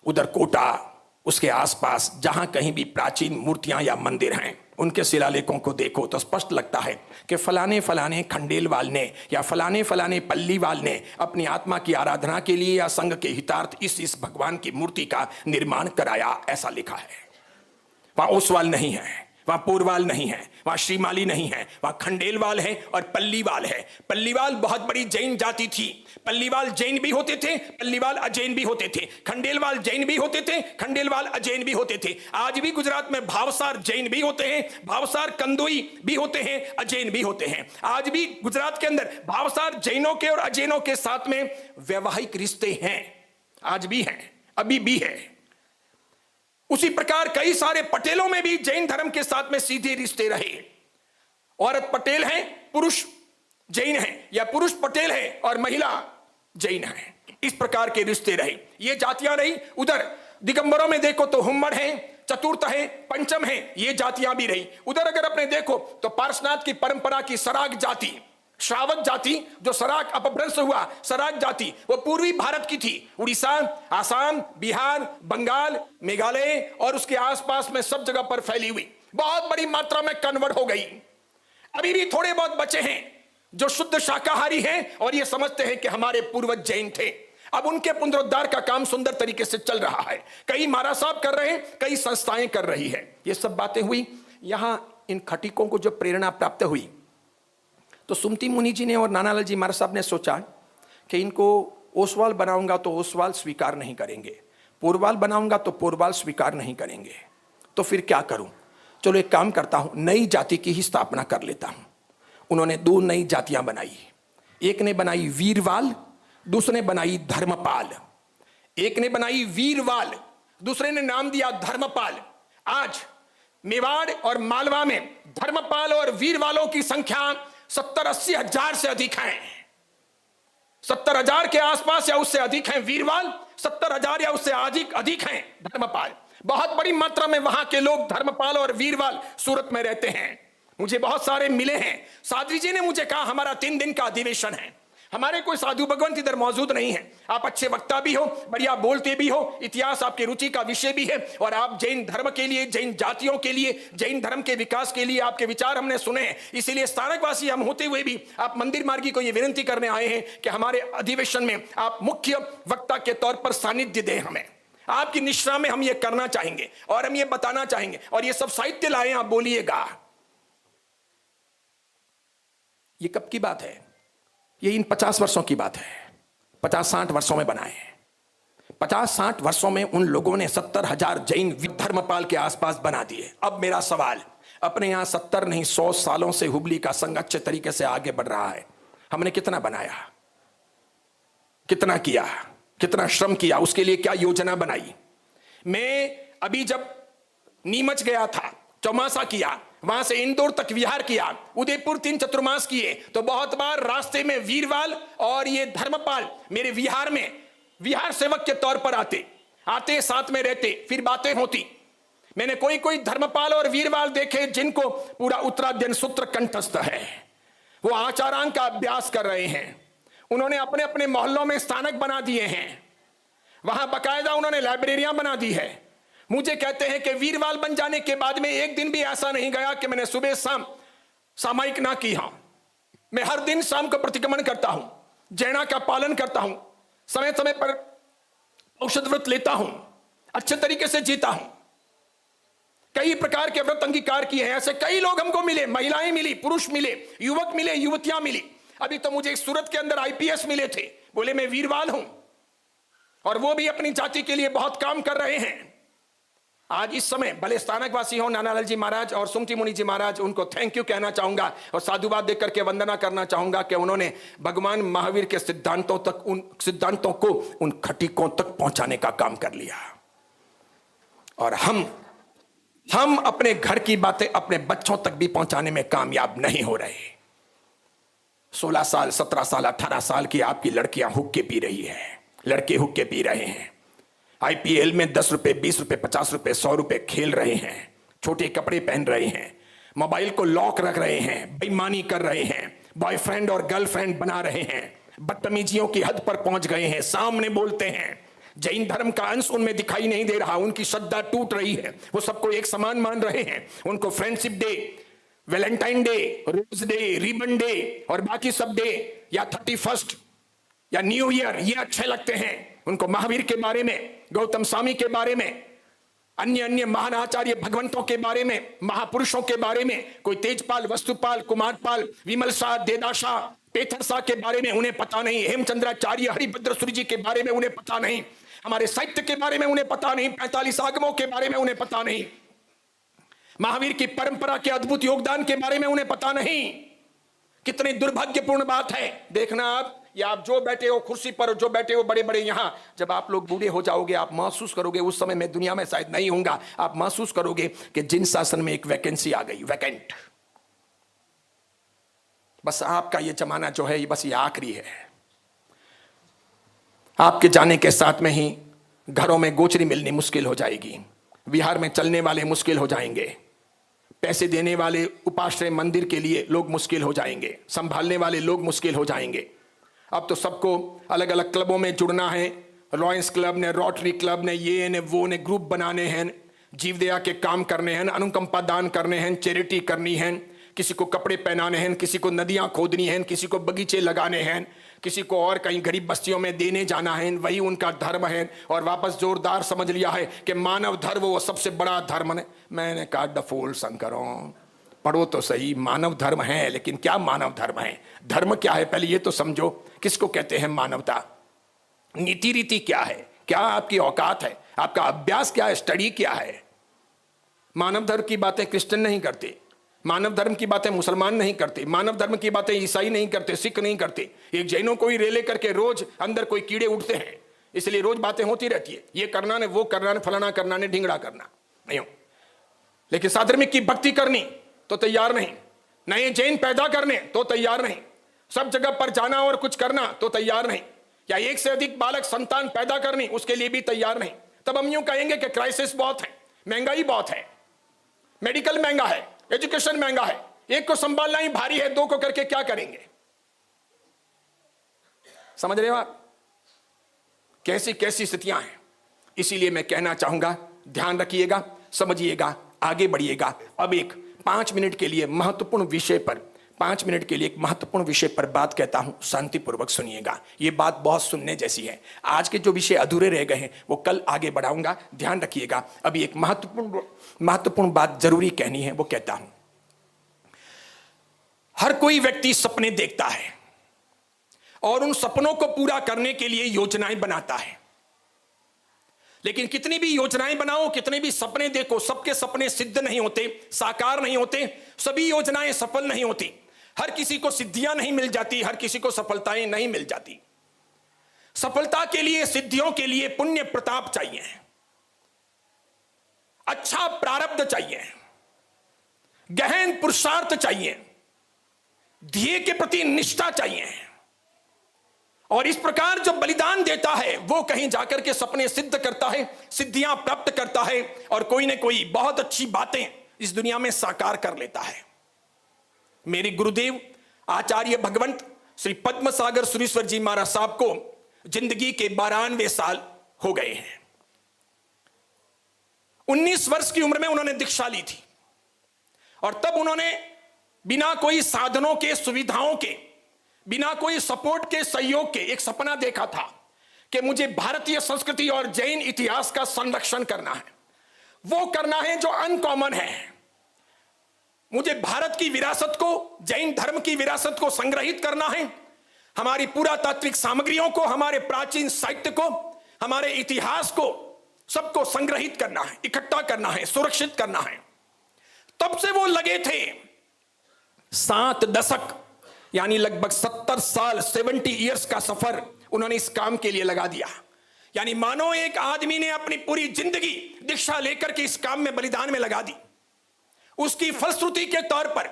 उधर कोटा, उसके आसपास जहां कहीं भी प्राचीन मूर्तियां या मंदिर हैं, उनके शिलालेखों को देखो तो स्पष्ट लगता है कि फलाने फलाने खंडेलवाल ने या फलाने फलाने पल्लीवाल ने अपनी आत्मा की आराधना के लिए या संघ के हितार्थ इस भगवान की मूर्ति का निर्माण कराया, ऐसा लिखा है। वहां ओसवाल नहीं है, वहां पोरवाल नहीं है, वहां श्रीमाली नहीं है, वहां खंडेलवाल है और पल्लीवाल है। पल्लीवाल बहुत बड़ी जैन जाति थी। पल्लीवाल जैन भी होते थे, पल्लीवाल अजैन भी होते थे। खंडेलवाल जैन भी होते थे, खंडेलवाल अजैन भी होते थे। आज भी गुजरात में भावसार जैन भी होते हैं, भावसार कंदोई भी होते हैं, अजैन भी होते हैं। आज भी गुजरात के अंदर भावसार जैनों के और अजैनों के साथ में वैवाहिक रिश्ते हैं, आज भी हैं, अभी भी है। उसी प्रकार कई सारे पटेलों में भी जैन धर्म के साथ में सीधे रिश्ते रहे। औरत पटेल है, पुरुष जैन है, या पुरुष पटेल है और महिला जैन है, इस प्रकार के रिश्ते रहे। ये जातियां रही। उधर दिगंबरों में देखो तो हुम्मड़ है, चतुर्थ है, पंचम है, ये जातियां भी रही। उधर अगर अपने देखो तो पार्श्वनाथ की परंपरा की सराग जाति, श्रावक जाति, जो सराग अपभ्रंश हुआ, सराग जाति वो पूर्वी भारत की थी। उड़ीसा, आसाम, बिहार, बंगाल, मेघालय और उसके आसपास में सब जगह पर फैली हुई, बहुत बड़ी मात्रा में कन्वर्ट हो गई। अभी भी थोड़े बहुत बचे हैं जो शुद्ध शाकाहारी हैं और ये समझते हैं कि हमारे पूर्वज जैन थे। अब उनके पुनरुद्धार का काम सुंदर तरीके से चल रहा है। कई महाराज साहब कर रहे हैं, कई संस्थाएं कर रही है। ये सब बातें हुई। यहां इन खटीकों को जो प्रेरणा प्राप्त हुई तो सुमति मुनि जी ने और नानालाल जी महाराज साहब ने सोचा कि इनको ओसवाल बनाऊंगा तो ओसवाल स्वीकार नहीं करेंगे, पोरवाल बनाऊंगा तो पोरवाल स्वीकार नहीं करेंगे, तो फिर क्या करूं? चलो एक काम करता हूं, नई जाति की ही स्थापना कर लेता हूं। उन्होंने 2 नई जातियां बनाई। एक ने बनाई वीरवाल, दूसरे ने बनाई धर्मपाल। एक ने बनाई वीरवाल, दूसरे ने नाम दिया धर्मपाल। आज मेवाड़ और मालवा में धर्मपाल और वीरवालों की संख्या 70-80 हजार से अधिक है। 70,000 के आसपास या उससे अधिक हैं वीरवाल, 70,000 या उससे अधिक हैं धर्मपाल। बहुत बड़ी मात्रा में वहां के लोग धर्मपाल और वीरवाल सूरत में रहते हैं। मुझे बहुत सारे मिले हैं। साध्वी जी ने मुझे कहा हमारा 3 दिन का अधिवेशन है, हमारे कोई साधु भगवंत इधर मौजूद नहीं है। आप अच्छे वक्ता भी हो, बढ़िया बोलते भी हो, इतिहास आपकी रुचि का विषय भी है, और आप जैन धर्म के लिए, जैन जातियों के लिए, जैन धर्म के विकास के लिए आपके विचार हमने सुने हैं। इसीलिए स्थानकवासी हम होते हुए भी आप मंदिर मार्गी को यह विनती करने आए हैं कि हमारे अधिवेशन में आप मुख्य वक्ता के तौर पर सानिध्य दें। हमें आपकी निश्रा में हम ये करना चाहेंगे और हम ये बताना चाहेंगे, और ये सब साहित्य लाए आप बोलिएगा। ये कब की बात है? ये इन 50 वर्षों की बात है। 50-60 वर्षों में बनाए हैं। 50-60 वर्षों में उन लोगों ने 70,000 जैन धर्मपाल के आसपास बना दिए। अब मेरा सवाल, अपने यहां 70 नहीं 100 सालों से हुबली का संघ अच्छे तरीके से आगे बढ़ रहा है। हमने कितना बनाया, कितना किया, कितना श्रम किया, उसके लिए क्या योजना बनाई? मैं अभी जब नीमच गया था, चौमासा किया, वहां से इंदौर तक विहार किया, उदयपुर 3 चतुर्मास किए, तो बहुत बार रास्ते में वीरवाल और ये धर्मपाल मेरे विहार में विहार सेवक के तौर पर आते साथ में रहते, फिर बातें होती। मैंने कोई धर्मपाल और वीरवाल देखे जिनको पूरा उत्तराध्ययन सूत्र कंठस्थ है, वो आचारांक का अभ्यास कर रहे हैं। उन्होंने अपने अपने मोहल्लों में स्थानक बना दिए हैं, वहां बकायदा उन्होंने लाइब्रेरियां बना दी है। मुझे कहते हैं कि वीरवाल बन जाने के बाद में एक दिन भी ऐसा नहीं गया कि मैंने सुबह शाम सामायिक ना की। हां, मैं हर दिन शाम को प्रतिक्रमण करता हूं, जैना का पालन करता हूं, समय समय पर औषध व्रत लेता हूं, अच्छे तरीके से जीता हूं। कई प्रकार के व्रत अंगीकार किए हैं। ऐसे कई लोग हमको मिले, महिलाएं मिली, पुरुष मिले, युवक मिले, युवतियां मिली। अभी तो मुझे सूरत के अंदर IPS मिले थे, बोले मैं वीरवाल हूं, और वो भी अपनी जाति के लिए बहुत काम कर रहे हैं। आज इस समय भले स्थानकवासी हो, नानालाल जी महाराज और सुमति मुनि जी महाराज, उनको थैंक यू कहना चाहूंगा और साधुवाद देख करके वंदना करना चाहूंगा कि उन्होंने भगवान महावीर के सिद्धांतों तक, उन सिद्धांतों को उन खटीकों तक पहुंचाने का काम कर लिया। और हम अपने घर की बातें अपने बच्चों तक भी पहुंचाने में कामयाब नहीं हो रहे। 16 साल, 17 साल, 18 साल की आपकी लड़कियां हुक्के पी रही है, लड़के हुक्के पी रहे हैं, IPL में 10 रुपए, 20 रुपए, 50 रुपए, 100 रुपए खेल रहे हैं, छोटे कपड़े पहन रहे हैं, मोबाइल को लॉक रख रहे हैं, बेईमानी कर रहे हैं, बॉयफ्रेंड और गर्लफ्रेंड बना रहे हैं, बदतमीजियों की हद पर पहुंच गए हैं, सामने बोलते हैं। जैन धर्म का अंश उनमें दिखाई नहीं दे रहा, उनकी श्रद्धा टूट रही है, वो सबको एक समान मान रहे हैं। उनको friendship day, Valentine day, rose day, ribbon day और बाकी सब डे या 31st या न्यू ईयर ये अच्छे लगते हैं। उनको महावीर के बारे में, गौतम स्वामी के बारे में, अन्य महान आचार्य भगवंतों के बारे में, महापुरुषों के बारे में, कोई तेजपाल, वस्तुपाल, कुमारपाल, विमल शाह, देदा शाह, पेथर शाह के बारे में उन्हें पता नहीं, हेमचंद्राचार्य, हरिभद्र सूरी जी के बारे में उन्हें पता नहीं, हमारे साहित्य के बारे में उन्हें पता नहीं, 45 आगमों के बारे में उन्हें पता नहीं, महावीर की परंपरा के अद्भुत योगदान के बारे में उन्हें पता नहीं। कितनी दुर्भाग्यपूर्ण बात है। देखना आप, या आप जो बैठे हो कुर्सी पर, जो बैठे हो बड़े बड़े यहां, जब आप लोग बूढ़े हो जाओगे आप महसूस करोगे, उस समय मैं दुनिया में शायद नहीं होऊंगा, आप महसूस करोगे कि जिन शासन में एक वैकेंसी आ गई, वैकेंट, बस आपका ये जमाना जो है बस ये आखिरी है। आपके जाने के साथ में ही घरों में गोचरी मिलनी मुश्किल हो जाएगी, विहार में चलने वाले मुश्किल हो जाएंगे, पैसे देने वाले उपाश्रय मंदिर के लिए लोग मुश्किल हो जाएंगे, संभालने वाले लोग मुश्किल हो जाएंगे। अब तो सबको अलग अलग क्लबों में जुड़ना है, लॉयंस क्लब ने, रोटरी क्लब ने, ये ने वो ने, ग्रुप बनाने हैं, जीवदया के काम करने हैं, अनुकंपा दान करने हैं, चैरिटी करनी है, किसी को कपड़े पहनाने हैं, किसी को नदियां खोदनी हैं, किसी को बगीचे लगाने हैं, किसी को और कहीं गरीब बस्तियों में देने जाना है, वही उनका धर्म है। और वापस जोरदार समझ लिया है कि मानव धर्म वो सबसे बड़ा धर्म है। मैंने कहा डफोल शंकरों, पढ़ो तो सही, मानव धर्म है, लेकिन क्या मानव धर्म है? धर्म क्या है पहले ये तो समझो। किसको कहते हैं मानवता? नीति रीति क्या है? क्या आपकी औकात है? आपका अभ्यास क्या है? स्टडी क्या है? मानव धर्म की बातें क्रिश्चियन नहीं करते, मानव धर्म की बातें मुसलमान नहीं करते, मानव धर्म की बातें ईसाई नहीं करते, सिख नहीं करते। एक जैनों को ही रेले करके रोज अंदर कोई कीड़े उठते हैं, इसलिए रोज बातें होती रहती है, ये करना ने, वो करना ने, फलाना करना ने, ढिंगड़ा करना नहीं हो। लेकिन साधर्मिक की भक्ति करनी तो तैयार नहीं, नए जैन पैदा करने तो तैयार नहीं, सब जगह पर जाना और कुछ करना तो तैयार नहीं, या एक से अधिक बालक संतान पैदा करनी उसके लिए भी तैयार नहीं। तब हम यूं कहेंगे कि क्राइसिस बहुत है, महंगाई बहुत है, मेडिकल महंगा है, एजुकेशन महंगा है, एक को संभालना ही भारी है, दो को करके क्या करेंगे? समझ रहे हो आप कैसी कैसी स्थितियां हैं? इसीलिए मैं कहना चाहूंगा, ध्यान रखिएगा, समझिएगा, आगे बढ़िएगा। अब एक 5 मिनट के लिए महत्वपूर्ण विषय पर, 5 मिनट के लिए एक महत्वपूर्ण विषय पर बात कहता हूं, शांतिपूर्वक सुनिएगा। यह बात बहुत सुनने जैसी है। आज के जो विषय अधूरे रह गए हैं वो कल आगे बढ़ाऊंगा, ध्यान रखिएगा। अभी एक महत्वपूर्ण बात जरूरी कहनी है, वो कहता हूं। हर कोई व्यक्ति सपने देखता है और उन सपनों को पूरा करने के लिए योजनाएं बनाता है, लेकिन कितनी भी योजनाएं बनाओ, कितने भी सपने देखो, सबके सपने सिद्ध नहीं होते, साकार नहीं होते, सभी योजनाएं सफल नहीं होती। हर किसी को सिद्धियां नहीं मिल जाती, हर किसी को सफलताएं नहीं मिल जाती। सफलता के लिए, सिद्धियों के लिए पुण्य प्रताप चाहिए, अच्छा प्रारब्ध चाहिए, गहन पुरुषार्थ चाहिए, ध्येय के प्रति निष्ठा चाहिए। और इस प्रकार जो बलिदान देता है वो कहीं जाकर के सपने सिद्ध करता है, सिद्धियां प्राप्त करता है, और कोई ना कोई बहुत अच्छी बातें इस दुनिया में साकार कर लेता है। मेरे गुरुदेव आचार्य भगवंत श्री पद्म सागर सुरेश्वर जी महाराज साहब को जिंदगी के 92वें साल हो गए हैं। 19 वर्ष की उम्र में उन्होंने दीक्षा ली थी, और तब उन्होंने बिना कोई साधनों के, सुविधाओं के, बिना कोई सपोर्ट के, सहयोग के एक सपना देखा था कि मुझे भारतीय संस्कृति और जैन इतिहास का संरक्षण करना है। वो करना है जो अनकॉमन है। मुझे भारत की विरासत को, जैन धर्म की विरासत को संग्रहित करना है, हमारी पुरातात्विक सामग्रियों को, हमारे प्राचीन साहित्य को, हमारे इतिहास को, सबको संग्रहित करना है, इकट्ठा करना है, सुरक्षित करना है। तब से वो लगे थे। 7 दशक यानी लगभग 70 साल, 70 इयर्स का सफर उन्होंने इस काम के लिए लगा दिया। यानी मानो एक आदमी ने अपनी पूरी जिंदगी दीक्षा लेकर के इस काम में, बलिदान में लगा दी। उसकी फलश्रुति के तौर पर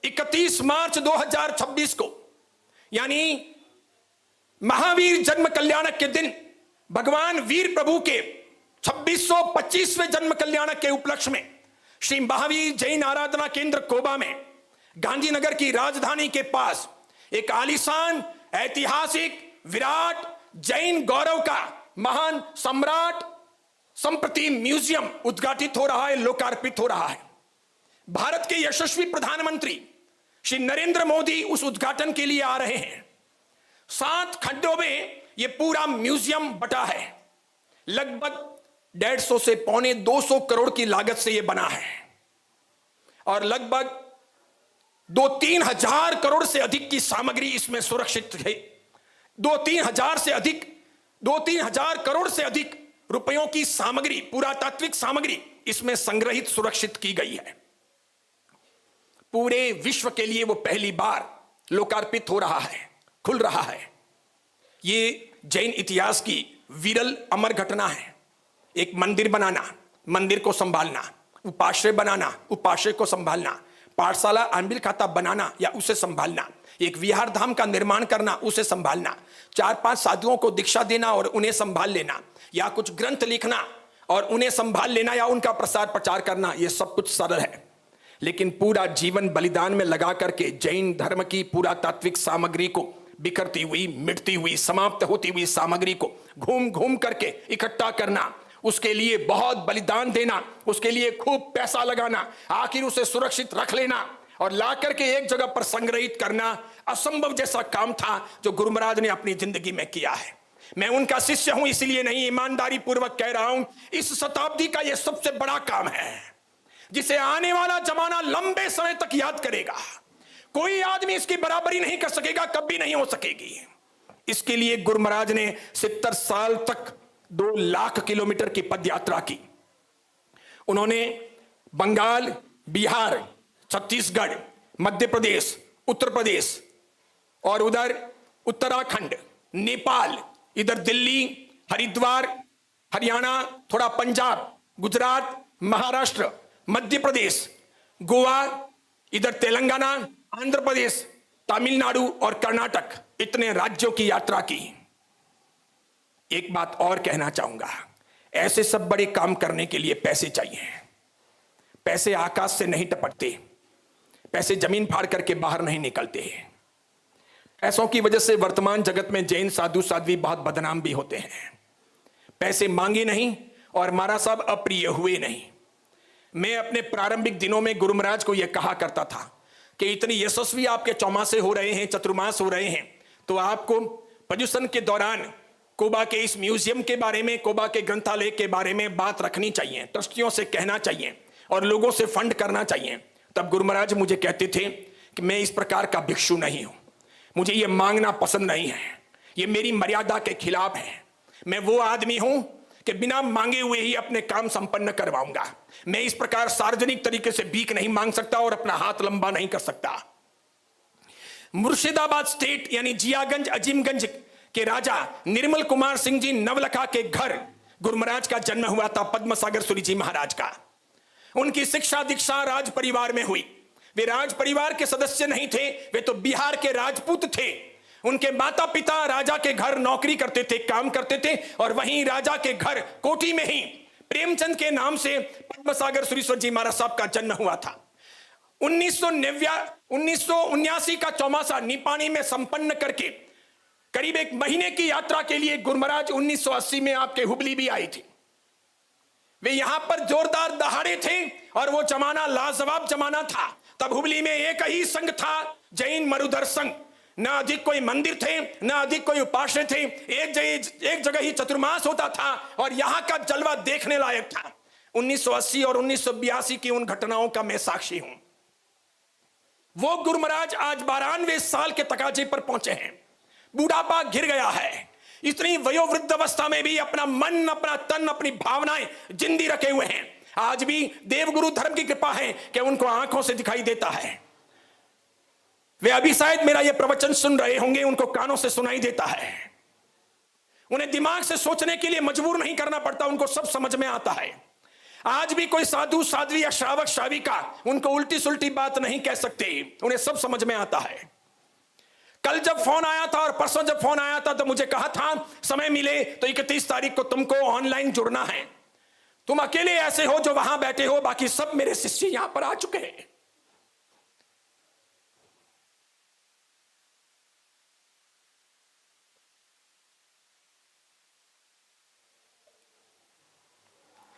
31 मार्च 2026 को, यानी महावीर जन्म कल्याणक के दिन, भगवान वीर प्रभु के 2625वें जन्म कल्याणक के उपलक्ष्य में श्री महावीर जैन आराधना केंद्र कोबा में, गांधीनगर की राजधानी के पास, एक आलीशान, ऐतिहासिक, विराट, जैन गौरव का महान सम्राट संप्रति म्यूजियम उद्घाटित हो रहा है, लोकार्पित हो रहा है। भारत के यशस्वी प्रधानमंत्री श्री नरेंद्र मोदी उस उद्घाटन के लिए आ रहे हैं। 7 खंडों में यह पूरा म्यूजियम बटा है। लगभग 150 से पौने 200 करोड़ की लागत से यह बना है, और लगभग 2-3 हजार करोड़ से अधिक की सामग्री इसमें सुरक्षित है। 2-3 हजार करोड़ से अधिक रुपयों की सामग्री, पुरातात्विक सामग्री इसमें संग्रहित, सुरक्षित की गई है। पूरे विश्व के लिए वो पहली बार लोकार्पित हो रहा है, खुल रहा है। ये जैन इतिहास की विरल अमर घटना है। एक मंदिर बनाना, मंदिर को संभालना, उपाश्रय बनाना, उपाश्रय को संभालना, पाठशाला, आंबिल खाता बनाना या उसे संभालना, एक विहार धाम का निर्माण करना, उसे संभालना, 4-5 साधुओं को दीक्षा देना और उन्हें संभाल लेना, या कुछ ग्रंथ लिखना और उन्हें संभाल लेना, या उनका प्रसार प्रचार करना, यह सब कुछ सरल है। लेकिन पूरा जीवन बलिदान में लगा करके जैन धर्म की पुरातात्विक सामग्री को, बिखरती हुई, मिटती हुई, समाप्त होती हुई सामग्री को घूम घूम करके इकट्ठा करना, उसके लिए बहुत बलिदान देना, उसके लिए खूब पैसा लगाना, आखिर उसे सुरक्षित रख लेना और ला करके एक जगह पर संग्रहित करना असंभव जैसा काम था जो गुरु महाराज ने अपनी जिंदगी में किया है। मैं उनका शिष्य हूं, इसलिए नहीं, ईमानदारी पूर्वक कह रहा हूं, इस शताब्दी का यह सबसे बड़ा काम है। जिसे आने वाला जमाना लंबे समय तक याद करेगा। कोई आदमी इसकी बराबरी नहीं कर सकेगा, कभी नहीं हो सकेगी। इसके लिए गुरु महाराज ने 70 साल तक 2 लाख किलोमीटर की पद यात्रा की। उन्होंने बंगाल, बिहार, छत्तीसगढ़, मध्य प्रदेश, उत्तर प्रदेश और उधर उत्तराखंड, नेपाल, इधर दिल्ली, हरिद्वार, हरियाणा, थोड़ा पंजाब, गुजरात, महाराष्ट्र, मध्य प्रदेश, गोवा, इधर तेलंगाना, आंध्र प्रदेश, तमिलनाडु और कर्नाटक, इतने राज्यों की यात्रा की। एक बात और कहना चाहूंगा, ऐसे सब बड़े काम करने के लिए पैसे चाहिए। पैसे आकाश से नहीं टपकते, पैसे जमीन फाड़ करके बाहर नहीं निकलते। ऐसों की वजह से वर्तमान जगत में जैन साधु साध्वी बहुत बदनाम भी होते हैं। पैसे मांगे नहीं और महाराज साहब अप्रिय हुए नहीं। मैं अपने प्रारंभिक दिनों में गुरु महाराज को यह कहा करता था कि इतनी यशस्वी आपके चौमासे हो रहे हैं, चतुर्मास हो रहे हैं, तो आपको पर्यूषण के दौरान कोबा के इस म्यूजियम के बारे में, कोबा के ग्रंथालय के बारे में बात रखनी चाहिए, ट्रस्टियों से कहना चाहिए और लोगों से फंड करना चाहिए। तब गुरु महाराज मुझे कहते थे कि मैं इस प्रकार का भिक्षु नहीं हूं, मुझे यह मांगना पसंद नहीं है, यह मेरी मर्यादा के खिलाफ है। मैं वो आदमी हूं कि बिना मांगे हुए ही अपने काम संपन्न करवाऊंगा। मैं इस प्रकार सार्वजनिक तरीके से भीख नहीं मांग सकता और अपना हाथ लंबा नहीं कर सकता। मुर्शिदाबाद स्टेट यानी जियागंज, अजीमगंज के राजा निर्मल कुमार सिंह जी नवलखा के घर गुरु महाराज का जन्म हुआ था, पद्म सागर सूरी जी महाराज का। उनकी शिक्षा दीक्षा राज परिवार में हुई। वे राज परिवार के सदस्य नहीं थे, वे तो बिहार के राजपूत थे। उनके माता पिता राजा के घर नौकरी करते थे, काम करते थे, और वहीं राजा के घर कोठी में ही प्रेमचंद के नाम से पद्म सागर सुरेश्वर जी महाराज साहब का जन्म हुआ था। 1979 का चौमासा निपानी में संपन्न करके करीब 1 महीने की यात्रा के लिए गुरु महाराज 1980 में आपके हुबली भी आई थी। वे यहां पर जोरदार दहाड़े थे और वो जमाना लाजवाब जमाना था। तब हुबली में एक ही संघ था, जैन मरुधर संघ। ना अधिक कोई मंदिर थे, ना अधिक कोई उपास्य थे, एक जगह ही चतुर्मास होता था और यहां का जलवा देखने लायक था। 1980 और 1982 की उन घटनाओं का मैं साक्षी हूं। वो गुरु महाराज आज 92 साल के तकाजे पर पहुंचे हैं, बुढ़ापा घिर गया है। इतनी वयोवृद्ध अवस्था में भी अपना मन, अपना तन, अपनी भावनाएं जिंदी रखे हुए हैं। आज भी देवगुरु धर्म की कृपा है कि उनको आंखों से दिखाई देता है। वे अभी शायद मेरा यह प्रवचन सुन रहे होंगे, उनको कानों से सुनाई देता है। उन्हें दिमाग से सोचने के लिए मजबूर नहीं करना पड़ता, उनको सब समझ में आता है। आज भी कोई साधु साध्वी या श्रावक श्राविका उनको उल्टी सुल्टी बात नहीं कह सकते, उन्हें सब समझ में आता है। कल जब फोन आया था और परसों जब फोन आया था तो मुझे कहा था समय मिले तो 31 तारीख को तुमको ऑनलाइन जुड़ना है। तुम अकेले ऐसे हो जो वहां बैठे हो, बाकी सब मेरे शिष्य यहां पर आ चुके हैं।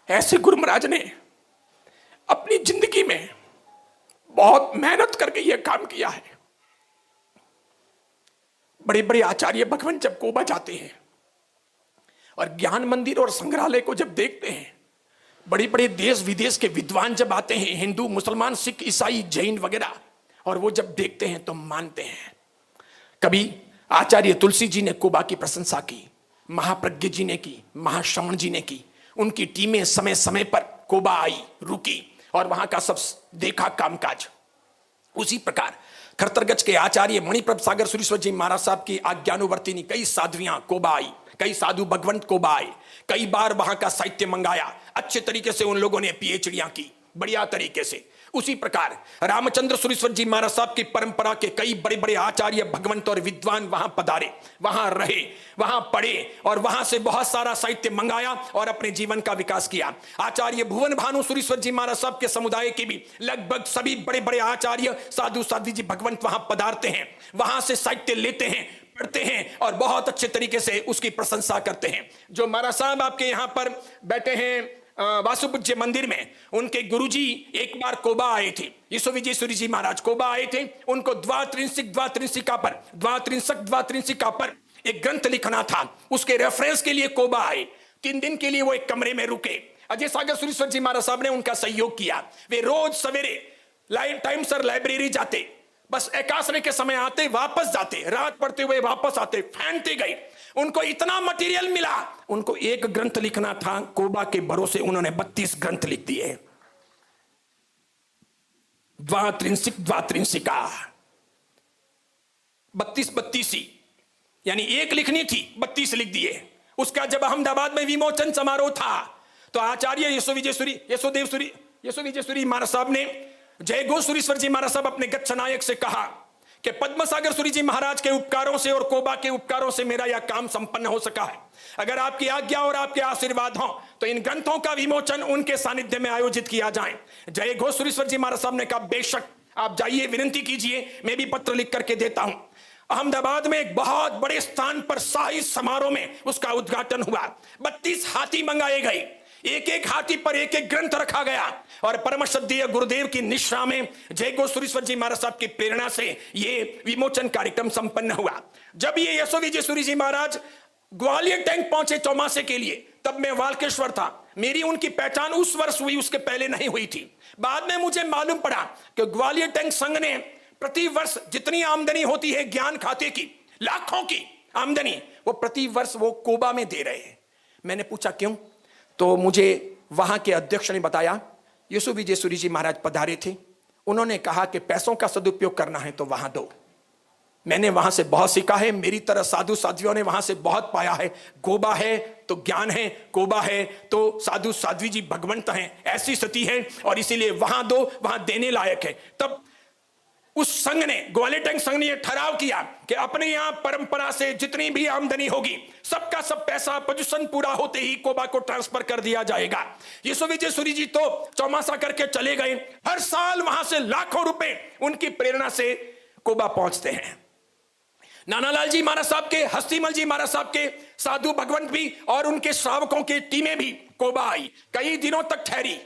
ऐसे गुरु महाराज ने अपनी जिंदगी में बहुत मेहनत करके यह काम किया है। बड़े बड़े आचार्य भगवान जब कोबा जाते हैं और ज्ञान मंदिर और संग्रहालय को जब देखते हैं, बड़े बड़े देश विदेश के विद्वान जब आते हैं, हिंदू, मुसलमान, सिख, ईसाई, जैन वगैरह, और वो जब देखते हैं तो मानते हैं। कभी आचार्य तुलसी जी ने कोबा की प्रशंसा की, महाप्रज्ञ जी ने की, महाश्रवण जी ने की। उनकी टीमें समय समय पर कोबा आई, रुकी और वहां का सब देखा कामकाज। उसी प्रकार खरतरगज के आचार्य मणिप्रभ सागर सुरेश्वर जी महाराज साहब की आज्ञानुवर्तिनी कई साध्वियां कोबा आई, कई साधु भगवंत कोबा आए, कई बार वहां का साहित्य मंगाया। अच्छे तरीके से उन लोगों ने पीएचडियां की, बढ़िया तरीके से। उसी प्रकार रामचंद्र सुरेश्वर जी महाराज साहब की परंपरा के कई बड़े बड़े आचार्य भगवंत और विद्वान वहां पधारे, वहां रहे, वहां पढ़े और वहां से बहुत सारा साहित्य मंगाया और अपने जीवन का विकास किया। आचार्य भुवन भानु सुरेश्वर जी महाराज साहब के समुदाय के भी लगभग सभी बड़े बड़े आचार्य साधु साध्वी जी भगवंत वहां पधारते हैं, वहां से साहित्य लेते हैं, पढ़ते हैं और बहुत अच्छे तरीके से उसकी प्रशंसा करते हैं। जो महाराज साहब आपके यहाँ पर बैठे हैं वासुपूज्य मंदिर में, उनके गुरुजी एक बार कोबा आए थे, यीशु विजय सूरी जी महाराज कोबा आए थे। उनको द्वात्रिंशिका पर एक ग्रंथ लिखना था, उसके रेफरेंस के लिए कोबा आए। 3 दिन के लिए वो एक कमरे में रुके, अजय सागर सुरेश्वर जी महाराज साहब ने उनका सहयोग किया। वे रोज सवेरे टाइम सर लाइब्रेरी जाते, बस एकासरे के समय आते, वापस जाते, रात पढ़ते हुए वापस आते, फैनते गए। उनको इतना मटेरियल मिला, उनको एक ग्रंथ लिखना था, कोबा के भरोसे उन्होंने 32 ग्रंथ लिख दिए। द्वात्रिंशिका 32 यानी एक लिखनी थी, 32 लिख दिए। उसका जब अहमदाबाद में विमोचन समारोह था तो आचार्य यशोविजयसुरी महाराज साहब ने जय घोष सुरेश्वर जी महाराज साहब अपने गच्छ नायक से कहा कि पद्म सागर सूरी जी महाराज के उपकारों से और कोबा के उपकारों से मेरा यह काम संपन्न हो सका है। अगर आपकी आज्ञा और आपके आशीर्वाद हो तो इन ग्रंथों का विमोचन उनके सानिध्य में आयोजित किया जाए। जय घोष सुरेश्वर जी महाराज साहब ने कहा बेशक आप जाइए, विनती कीजिए, मैं भी पत्र लिख करके देता हूं। अहमदाबाद में एक बहुत बड़े स्थान पर शाही समारोह में उसका उद्घाटन हुआ। 32 हाथी मंगाए गए, एक एक हाथी पर एक एक ग्रंथ रखा गया और परम श्रद्धेय गुरुदेव की निश्रा में जय घोष सुरेश्वर जी महाराज साहब की प्रेरणा से ये विमोचन कार्यक्रम संपन्न हुआ। जब ये यशोविजयसुरी जी महाराज ग्वालियर टैंक पहुंचे चौमासे के लिए, तब मैं वाल्केश्वर था। मेरी उनकी पहचान उस वर्ष हुई, उसके पहले नहीं हुई थी। बाद में मुझे मालूम पड़ा कि ग्वालियर टैंक संघ ने प्रति वर्ष जितनी आमदनी होती है ज्ञान खाते की, लाखों की आमदनी, वो प्रति वर्ष वो कोबा में दे रहे हैं। मैंने पूछा क्यों, तो मुझे वहां के अध्यक्ष ने बताया यशोविजयसुरी जी महाराज पधारे थे, उन्होंने कहा कि पैसों का सदुपयोग करना है तो वहां दो। मैंने वहां से बहुत सीखा है, मेरी तरह साधु साध्वियों ने वहां से बहुत पाया है। कोबा है तो ज्ञान है, कोबा है तो साधु साध्वी जी भगवंत हैं, ऐसी स्थिति है और इसीलिए वहां दो, वहां देने लायक है। तब उस संघ ने, ग्वालियर टैंक संघ ने यह ठहराव किया कि अपने यहां परंपरा से जितनी भी आमदनी होगी सबका सब पैसा पोजीशन पूरा होते ही कोबा को ट्रांसफर कर दिया जाएगा। यशोविजयसुरी जी तो चौमासा करके चले गए, हर साल वहां से लाखों रुपए उनकी प्रेरणा से कोबा पहुंचते हैं। नानालाल जी महाराज साहब के, हस्तीमल जी महाराज साहब के साधु भगवंत भी और उनके श्रावकों की टीमें भी कोबा आई, कई दिनों तक ठहरी।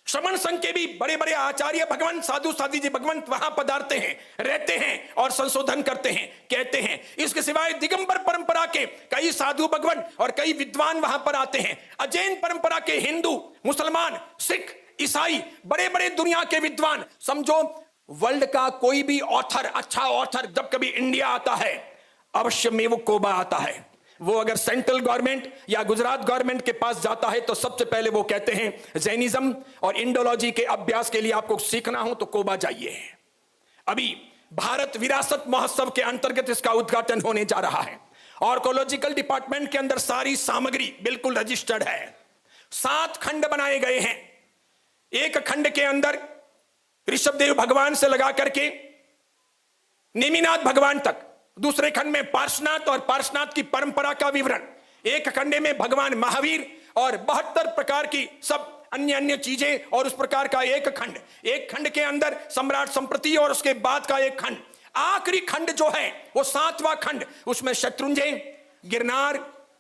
श्रमण संघ के भी बड़े बड़े आचार्य भगवंत, साधु साध्वी जी भगवंत वहां पधारते हैं, रहते हैं और संशोधन करते हैं, कहते हैं। इसके सिवाय दिगंबर परंपरा के कई साधु भगवंत और कई विद्वान वहां पर आते हैं। अजैन परंपरा के हिंदू, मुसलमान, सिख, ईसाई, बड़े बड़े दुनिया के विद्वान, समझो वर्ल्ड का कोई भी ऑथर, अच्छा ऑथर जब कभी इंडिया आता है अवश्य में वो कोबा आता है। वो अगर सेंट्रल गवर्नमेंट या गुजरात गवर्नमेंट के पास जाता है तो सबसे पहले वो कहते हैं जैनिज्म और इंडोलॉजी के अभ्यास के लिए आपको सीखना हो तो कोबा जाइए। अभी भारत विरासत महोत्सव के अंतर्गत इसका उद्घाटन होने जा रहा है। आर्कोलॉजिकल डिपार्टमेंट के अंदर सारी सामग्री बिल्कुल रजिस्टर्ड है। 7 खंड बनाए गए हैं। एक खंड के अंदर ऋषभदेव भगवान से लगा करके नेमिनाथ भगवान तक, दूसरे खंड में पार्श्वनाथ और पार्श्वनाथ की परंपरा का विवरण, एक खंड में भगवान महावीर और 72 प्रकार की सब अन्य चीजें और उस प्रकार का एक खंड। एक खंड के अंदर सम्राट संप्रति और उसके बाद का एक खंड। आखिरी खंड जो है वो 7वां खंड, उसमें शत्रुंजय, गिरनार,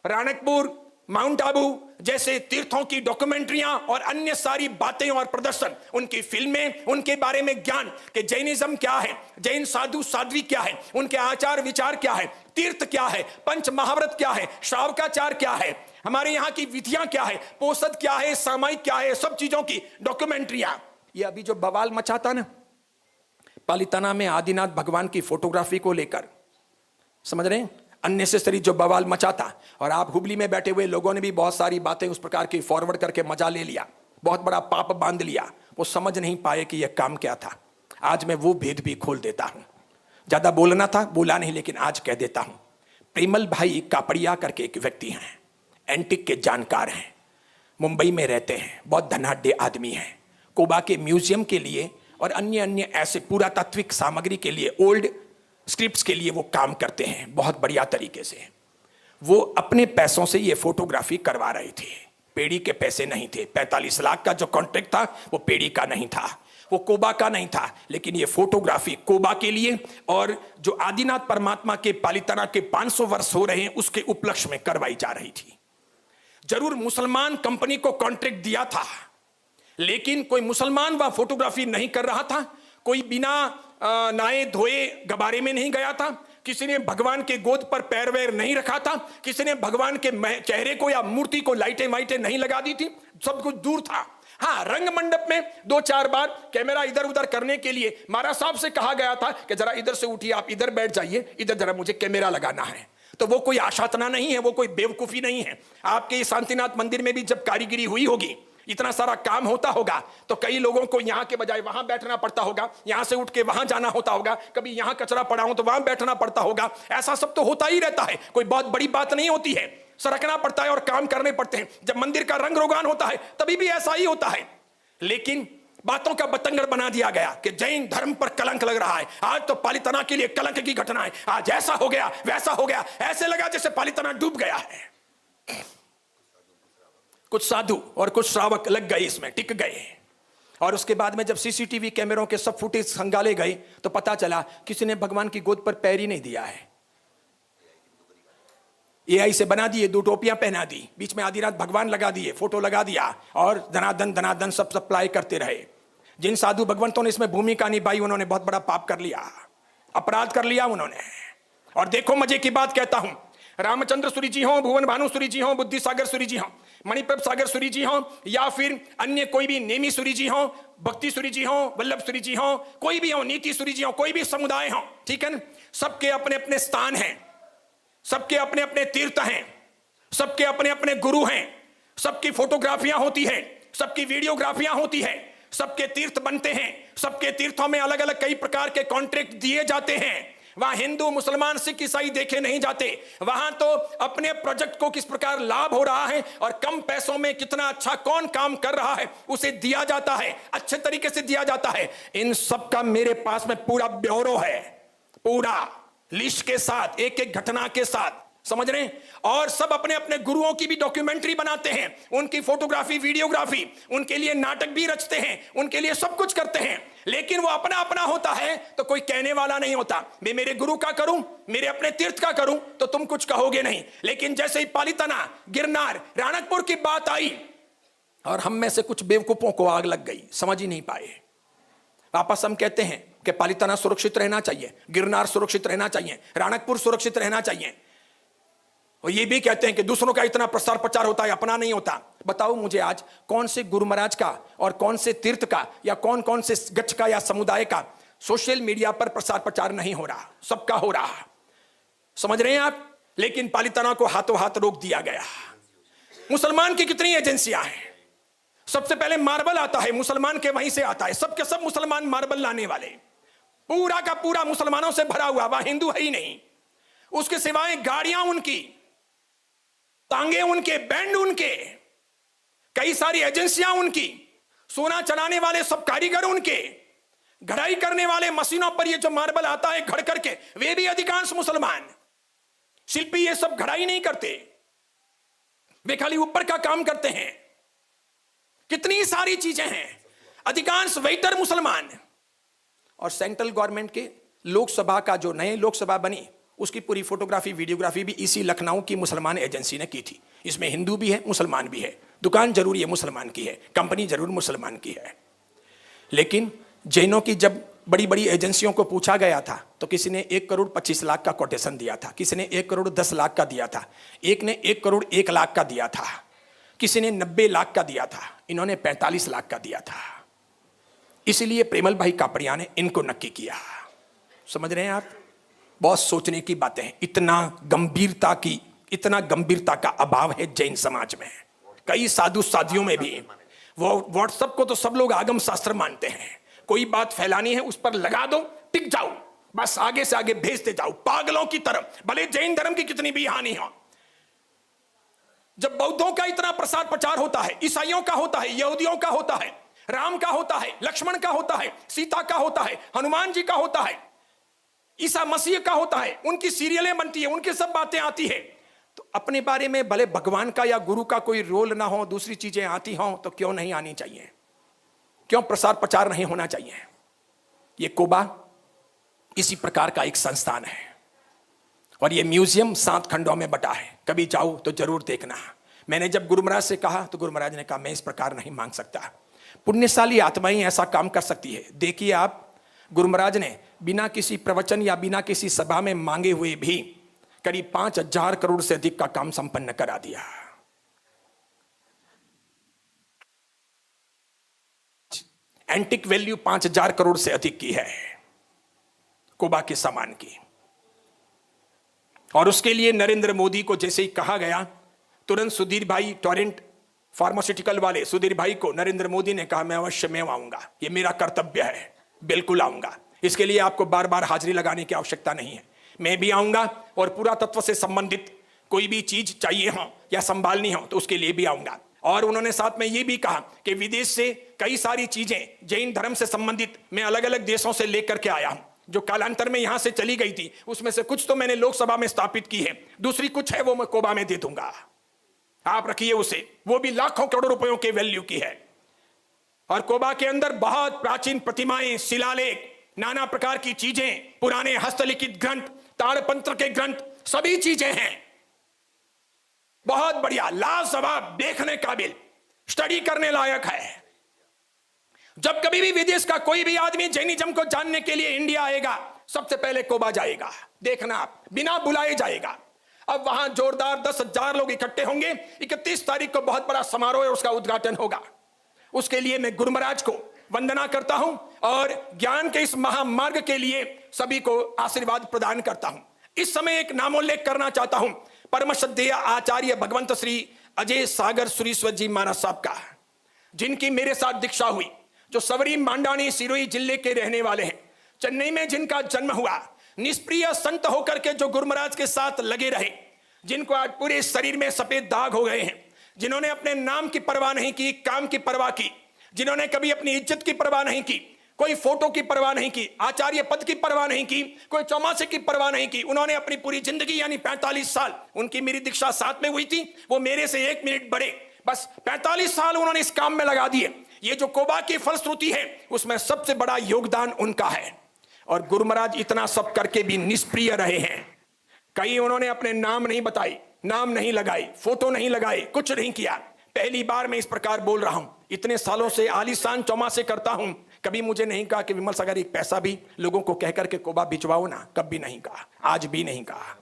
राणकपुर, माउंट आबू जैसे तीर्थों की डॉक्यूमेंट्रियां और अन्य सारी बातें और प्रदर्शन, उनकी फिल्में, उनके बारे में ज्ञान कि जैनिज्म क्या है, जैन साधु साध्वी क्या है, उनके आचार विचार क्या है, तीर्थ क्या है, पंच महाव्रत क्या है, श्रावकाचार क्या है, हमारे यहाँ की विधियां क्या है, पोषद क्या है, सामायिक क्या है, सब चीजों की डॉक्यूमेंट्रियां। ये अभी जो बवाल मचाता ना पालिताना में आदिनाथ भगवान की फोटोग्राफी को लेकर, समझ रहे हैं, अननेसेसरी जो बवाल मचाता, और आप हुबली में बैठे हुए लोगों ने भी बहुत सारी बातें उस प्रकार की फॉरवर्ड करके मजा ले लिया, बहुत बड़ा पाप बांध लिया। वो समझ नहीं पाए कि यह काम क्या था। आज मैं वो भेद भी खोल देता हूं। ज्यादा बोलना था, बोला नहीं, लेकिन आज कह देता हूं। प्रेमल भाई कापड़िया करके एक व्यक्ति हैं, एंटिक के जानकार हैं, मुंबई में रहते हैं, बहुत धनाढ्य आदमी हैं। कोबा के म्यूजियम के लिए और अन्य ऐसे पुरातात्विक सामग्री के लिए, ओल्ड स्क्रिप्ट्स के लिए वो काम करते हैं बहुत बढ़िया तरीके से। वो अपने पैसों से ये फोटोग्राफी करवा रहे थे, पेड़ी के पैसे नहीं थे। 45 लाख का जो कॉन्ट्रैक्ट था वो पेड़ी का नहीं था, वो कोबा का नहीं था, लेकिन ये फोटोग्राफी कोबा के लिए और जो आदिनाथ परमात्मा के पालिताना के 500 वर्ष हो रहे हैं उसके उपलक्ष्य में करवाई जा रही थी। जरूर मुसलमान कंपनी को कॉन्ट्रैक्ट दिया था, लेकिन कोई मुसलमान वह फोटोग्राफी नहीं कर रहा था। कोई बिना नहाए धोए गबारे में नहीं गया था, किसी ने भगवान के गोद पर पैर वैर नहीं रखा था, किसी ने भगवान के चेहरे को या मूर्ति को लाइटें वाइटें नहीं लगा दी थी, सब कुछ दूर था। हाँ, रंग मंडप में 2-4 बार कैमरा इधर उधर करने के लिए महाराज साहब से कहा गया था कि जरा इधर से उठिए, आप इधर बैठ जाइए, इधर जरा मुझे कैमरा लगाना है। तो वो कोई आशातना नहीं है, वो कोई बेवकूफी नहीं है। आपके शांतिनाथ मंदिर में भी जब कारीगरी हुई होगी, इतना सारा काम होता होगा, तो कई लोगों को यहां के बजाय वहां बैठना पड़ता होगा, यहां से उठ के वहां जाना होता होगा, कभी यहां कचरा पड़ा हो तो वहां बैठना पड़ता होगा। ऐसा सब तो होता ही रहता है, कोई बहुत बड़ी बात नहीं होती है। सरकना पड़ता है और काम करने पड़ते हैं। जब मंदिर का रंग रोगान होता है तभी भी ऐसा ही होता है। लेकिन बातों का बतंगड़ बना दिया गया कि जैन धर्म पर कलंक लग रहा है, आज तो पालितना के लिए कलंक की घटना है, आज ऐसा हो गया वैसा हो गया, ऐसे लगा जैसे पालितना डूब गया है। कुछ साधु और कुछ श्रावक लग गए, इसमें टिक गए। और उसके बाद में जब सीसीटीवी कैमरों के सब फुटेज खंगाले गए तो पता चला किसी ने भगवान की गोद पर पैर ही नहीं दिया है। एआई से बना दिए, 2 टोपियां पहना दी, बीच में आधी रात भगवान लगा दिए, फोटो लगा दिया और धनाधन धनाधन सब सप्लाई करते रहे। जिन साधु भगवंतों ने इसमें भूमिका निभाई उन्होंने बहुत बड़ा पाप कर लिया, अपराध कर लिया उन्होंने। और देखो मजे की बात कहता हूं, रामचंद्र सूरी जी हो, भुवन भानु सूरी जी हो, बुद्धि सागर सूरी जी हो, मणिप्रभ सागर सूरी जी हो, या फिर अन्य कोई भी नेमी सूरी जी हो, भक्ति सूरी जी हो, वल्लभ सूरी जी हो, कोई भी हो, नीति सूरी जी हो, कोई भी समुदाय हो, ठीक है, सबके अपने अपने स्थान हैं, सबके अपने अपने तीर्थ हैं, सबके अपने अपने गुरु हैं, सबकी फोटोग्राफियां होती है, सबकी वीडियोग्राफियां होती है, सबके तीर्थ बनते हैं, सबके तीर्थों में अलग अलग कई प्रकार के कॉन्ट्रैक्ट दिए जाते हैं। वहां हिंदू मुसलमान सिख ईसाई देखे नहीं जाते, वहां तो अपने प्रोजेक्ट को किस प्रकार लाभ हो रहा है और कम पैसों में कितना अच्छा कौन काम कर रहा है उसे दिया जाता है, अच्छे तरीके से दिया जाता है। इन सब का मेरे पास में पूरा ब्यौरो है, पूरा लिस्ट के साथ, एक एक घटना के साथ, समझ रहे हैं। और सब अपने अपने गुरुओं की भी डॉक्यूमेंट्री बनाते हैं, उनकी फोटोग्राफी वीडियोग्राफी, उनके लिए नाटक भी रचते हैं, उनके लिए सब कुछ करते हैं। लेकिन वो अपना अपना होता है तो कोई कहने वाला नहीं होता। मैं मेरे गुरु का करूं, मेरे अपने तीर्थ का करूं तो तुम कुछ कहोगे नहीं। लेकिन जैसे ही पालितना, गिरनार, राणकपुर की बात आई और हम में से कुछ बेवकूफों को आग लग गई, समझ ही नहीं पाए। वापस हम कहते हैं कि पालितना सुरक्षित रहना चाहिए, गिरनार सुरक्षित रहना चाहिए, राणकपुर सुरक्षित रहना चाहिए, और ये भी कहते हैं कि दूसरों का इतना प्रसार प्रचार होता है, अपना नहीं होता। बताओ मुझे आज कौन से गुरु महाराज का और कौन से तीर्थ का या कौन कौन से गच्छ का या समुदाय का सोशल मीडिया पर प्रसार प्रचार नहीं हो रहा, सबका हो रहा, समझ रहे हैं आप। लेकिन पालितना को हाथों हाथ रोक दिया गया। मुसलमान की कितनी एजेंसियां हैं, सबसे पहले मार्बल आता है, मुसलमान के वहीं से आता है, सबके सब मुसलमान मार्बल लाने वाले, पूरा का पूरा मुसलमानों से भरा हुआ, वहां हिंदू है ही नहीं। उसके सिवाय गाड़ियां उनकी, तांगे उनके, बैंड उनके, कई सारी एजेंसियां उनकी, सोना चढ़ाने वाले सब कारीगर उनके, घड़ाई करने वाले मशीनों पर ये जो मार्बल आता है घड़ करके, वे भी अधिकांश मुसलमान। शिल्पी ये सब घड़ाई नहीं करते, वे खाली ऊपर का काम करते हैं। कितनी सारी चीजें हैं, अधिकांश वेटर मुसलमान। और सेंट्रल गवर्नमेंट के लोकसभा का जो नए लोकसभा बनी उसकी पूरी फोटोग्राफी वीडियोग्राफी भी इसी लखनऊ की मुसलमान एजेंसी ने की थी। इसमें हिंदू भी है, मुसलमान भी है, दुकान जरूर ये मुसलमान की है, कंपनी जरूर मुसलमान की है। लेकिन जैनों की जब बड़ी बड़ी एजेंसियों को पूछा गया था तो किसी ने 1 करोड़ 25 लाख का कोटेशन दिया था, किसी ने 1 करोड़ 10 लाख का दिया था, एक ने 1 करोड़ 1 लाख का दिया था, किसी ने 90 लाख का दिया था, इन्होंने 45 लाख का दिया था। इसीलिए प्रेमल भाई कापड़िया ने इनको नक्की किया। समझ रहे हैं आप, बहुत सोचने की बातें हैं। इतना गंभीरता का अभाव है जैन समाज में। कई साधु साधियों में भी, वो व्हाट्सएप को तो सब लोग आगम शास्त्र मानते हैं, कोई बात फैलानी है उस पर लगा दो, टिक जाओ, बस आगे से आगे भेजते जाओ पागलों की तरफ, भले जैन धर्म की कितनी भी हानि हो। जब बौद्धों का इतना प्रसार प्रचार होता है, ईसाइयों का होता है, यहूदियों का होता है, राम का होता है, लक्ष्मण का होता है, सीता का होता है, हनुमान जी का होता है, ईसा मसीह का होता है, उनकी सीरियलें बनती है, उनकी सब बातें आती है, तो अपने बारे में भले भगवान का या गुरु का कोई रोल ना हो, दूसरी चीजें आती हों तो क्यों नहीं आनी चाहिए, क्यों प्रसार प्रचार नहीं होना चाहिए। ये कोबा इसी प्रकार का एक संस्थान है और ये म्यूजियम 7 खंडों में बटा है, कभी जाओ तो जरूर देखना। मैंने जब गुरु महाराज से कहा तो गुरु महाराज ने कहा मैं इस प्रकार नहीं मांग सकता, पुण्यशाली आत्माएं ऐसा काम कर सकती है। देखिए आप गुरु महाराज ने बिना किसी प्रवचन या बिना किसी सभा में मांगे हुए भी करीब 5,000 करोड़ से अधिक का काम संपन्न करा दिया। एंटिक वैल्यू 5,000 करोड़ से अधिक की है कोबा के सामान की। और उसके लिए नरेंद्र मोदी को जैसे ही कहा गया, तुरंत सुधीर भाई टोरेंट फार्मास्यूटिकल वाले सुधीर भाई को नरेंद्र मोदी ने कहा मैं अवश्य में आऊंगा, ये मेरा कर्तव्य है, बिल्कुल आऊंगा। इसके लिए आपको बार बार हाजिरी लगाने की आवश्यकता नहीं है, मैं भी आऊंगा और पुरातत्व से संबंधित कोई भी चीज चाहिए हो या संभालनी हो तो उसके लिए भी आऊंगा। और उन्होंने साथ में यह भी कहा कि विदेश से कई सारी चीजें जैन धर्म से संबंधित मैं अलग अलग देशों से लेकर के आया हूं, जो कालांतर में यहां से चली गई थी, उसमें से कुछ तो मैंने लोकसभा में स्थापित की है, दूसरी कुछ है वो मैं कोबा में दे दूंगा, आप रखिए उसे, वो भी लाखों करोड़ रुपयों के वैल्यू की है। और कोबा के अंदर बहुत प्राचीन प्रतिमाएं, शिलालेख, नाना प्रकार की चीजें, पुराने हस्तलिखित ग्रंथ, ताड़पंत्र के ग्रंथ, सभी चीजें हैं। बहुत बढ़िया, लाजवाब, देखने काबिल, स्टडी करने लायक है। जब कभी भी विदेश का कोई भी आदमी जैनिज्म को जानने के लिए इंडिया आएगा, सबसे पहले कोबा जाएगा, देखना आप, बिना बुलाए जाएगा। अब वहां जोरदार 10,000 लोग इकट्ठे होंगे। 31 तारीख को बहुत बड़ा समारोह है, उसका उद्घाटन होगा। उसके लिए मैं गुरु महाराज को वंदना करता हूं और ज्ञान के इस महामार्ग के लिए सभी को आशीर्वाद प्रदान करता हूं। इस समय एक नामोल्लेख करना चाहता हूं परम श्रद्धेय आचार्य भगवंत श्री अजय सागर सुरीश्वर जी महाराज साहब का, जिनकी मेरे साथ दीक्षा हुई, जो सवरी मांडानी सिरोही जिले के रहने वाले हैं, चेन्नई में जिनका जन्म हुआ, निष्प्रिय संत होकर के जो गुरु महाराज के साथ लगे रहे, जिनको आज पूरे शरीर में सफेद दाग हो गए हैं, जिन्होंने अपने नाम की परवाह नहीं की, काम की परवाह की, जिन्होंने कभी अपनी इज्जत की परवाह नहीं की, कोई फोटो की परवाह नहीं की, आचार्य पद की परवाह नहीं की, कोई चौमासे की परवाह नहीं की। उन्होंने अपनी पूरी जिंदगी यानी 45 साल, उनकी मेरी दीक्षा साथ में हुई थी, वो मेरे से 1 मिनट बड़े, बस 45 साल उन्होंने इस काम में लगा दिए। ये जो कोबा की फलश्रुति है उसमें सबसे बड़ा योगदान उनका है। और गुरु महाराज इतना सब करके भी निष्प्रिय रहे हैं। कई उन्होंने अपने नाम नहीं बताई, नाम नहीं लगाई, फोटो नहीं लगाए, कुछ नहीं किया। पहली बार मैं इस प्रकार बोल रहा हूं, इतने सालों से आलीशान चौमासे करता हूं, कभी मुझे नहीं कहा कि विमल सागर एक पैसा भी लोगों को कहकर के कोबा भिजवाओ ना, कभी नहीं कहा, आज भी नहीं कहा।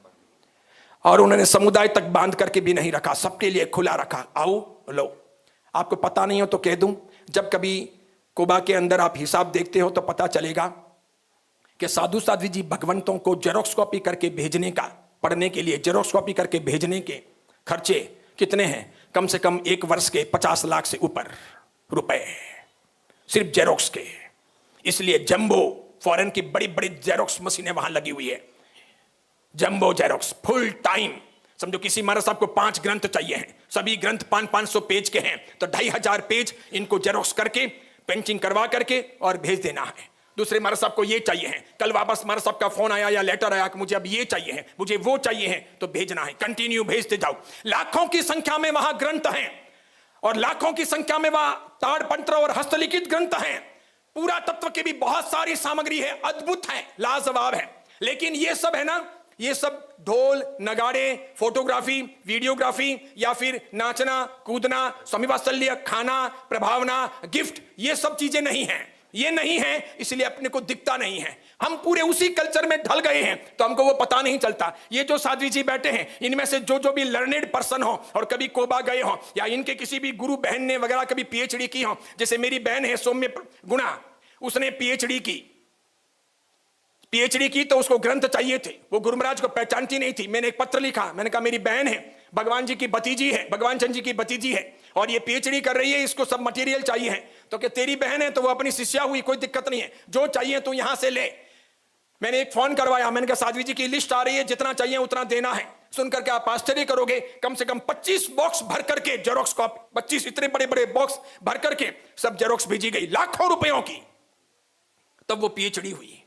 और उन्होंने समुदाय तक बांध करके भी नहीं रखा, सबके लिए खुला रखा, आओ लो। आपको पता नहीं हो तो कह दूं, जब कभी कोबा के अंदर आप हिसाब देखते हो तो पता चलेगा कि साधु साध्वी जी भगवंतों को जेरोक्स कॉपी करके भेजने का, पढ़ने के लिए जेरोक्स कॉपी करके भेजने के खर्चे कितने हैं? कम से कम 1 वर्ष के 50 लाख से ऊपर रुपए सिर्फ जेरोक्स के। इसलिए जंबो फॉरेन की बड़ी बड़ी जेरोक्स मशीनें वहां लगी हुई है, जंबो जेरोक्स फुल टाइम। समझो किसी महाराज साहब को 5 ग्रंथ चाहिए हैं, सभी ग्रंथ 500-500 पेज के हैं, तो 2500 पेज इनको जेरोक्स करके पेंटिंग करवा करके और भेज देना है। दूसरे महाराज साहब को ये चाहिए है, कल वापस महाराज साहब का फोन आया या लेटर आया कि मुझे अब ये चाहिए है, मुझे वो चाहिए है, तो भेजना है, कंटिन्यू भेजते जाओ। लाखों की संख्या में वहां ग्रंथ हैं और लाखों की संख्या में वहां ताड़पंत्र और हस्तलिखित ग्रंथ हैं। पूरा तत्व की भी बहुत सारी सामग्री है, अद्भुत है, लाजवाब है। लेकिन ये सब है ना, ये सब ढोल नगाड़े, फोटोग्राफी, वीडियोग्राफी या फिर नाचना कूदना, स्वामी वात्सल्य, खाना, प्रभावना, गिफ्ट, ये सब चीजें नहीं हैं, ये नहीं है, इसलिए अपने को दिखता नहीं है। हम पूरे उसी कल्चर में ढल गए हैं तो हमको वो पता नहीं चलता। ये जो साध्वी जी बैठे हैं, इनमें से जो भी लर्नेड पर्सन हो और कभी कोबा गए हो या इनके किसी भी गुरु बहन ने वगैरह कभी पीएचडी की हो, जैसे मेरी बहन है सौम्य गुणा, उसने पीएचडी की तो उसको ग्रंथ चाहिए थे, वो गुरु महाराज को पहचानती नहीं थी। मैंने एक पत्र लिखा, मैंने कहा मेरी बहन है, भगवान जी की भतीजी है, भगवान चंद जी की भतीजी है और ये पीएचडी कर रही है, इसको सब मटेरियल चाहिए है। तो क्या तेरी बहन है तो वो अपनी शिष्या हुई, कोई दिक्कत नहीं है, जो चाहिए तू यहां से ले। मैंने एक फोन करवाया, मैंने कहा साध्वी जी की लिस्ट आ रही है, जितना चाहिए उतना देना है। सुनकर के आप आश्चर्य करोगे, कम से कम 25 बॉक्स भर करके जेरोक्स कॉपी, 25 इतने बड़े बड़े बॉक्स भर करके सब जेरोक्स भेजी गई, लाखों रुपयों की, तब वो पीएचडी हुई।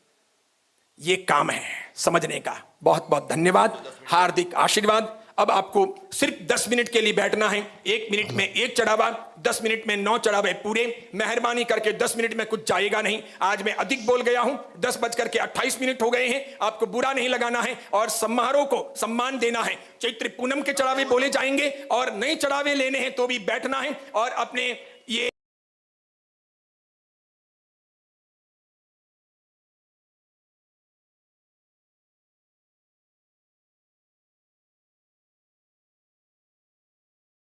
ये काम है समझने का। बहुत बहुत धन्यवाद, हार्दिक आशीर्वाद। अब आपको सिर्फ 10 मिनट के लिए बैठना है। 1 मिनट में 1 चढ़ावा, 10 मिनट में 9 चढ़ावे पूरे। मेहरबानी करके 10 मिनट में कुछ जाएगा नहीं। आज मैं अधिक बोल गया हूं, 10:28 हो गए हैं। आपको बुरा नहीं लगाना है और समारोह को सम्मान देना है। चैत्र पूनम के चढ़ावे बोले जाएंगे और नए चढ़ावे लेने हैं तो भी बैठना है और अपने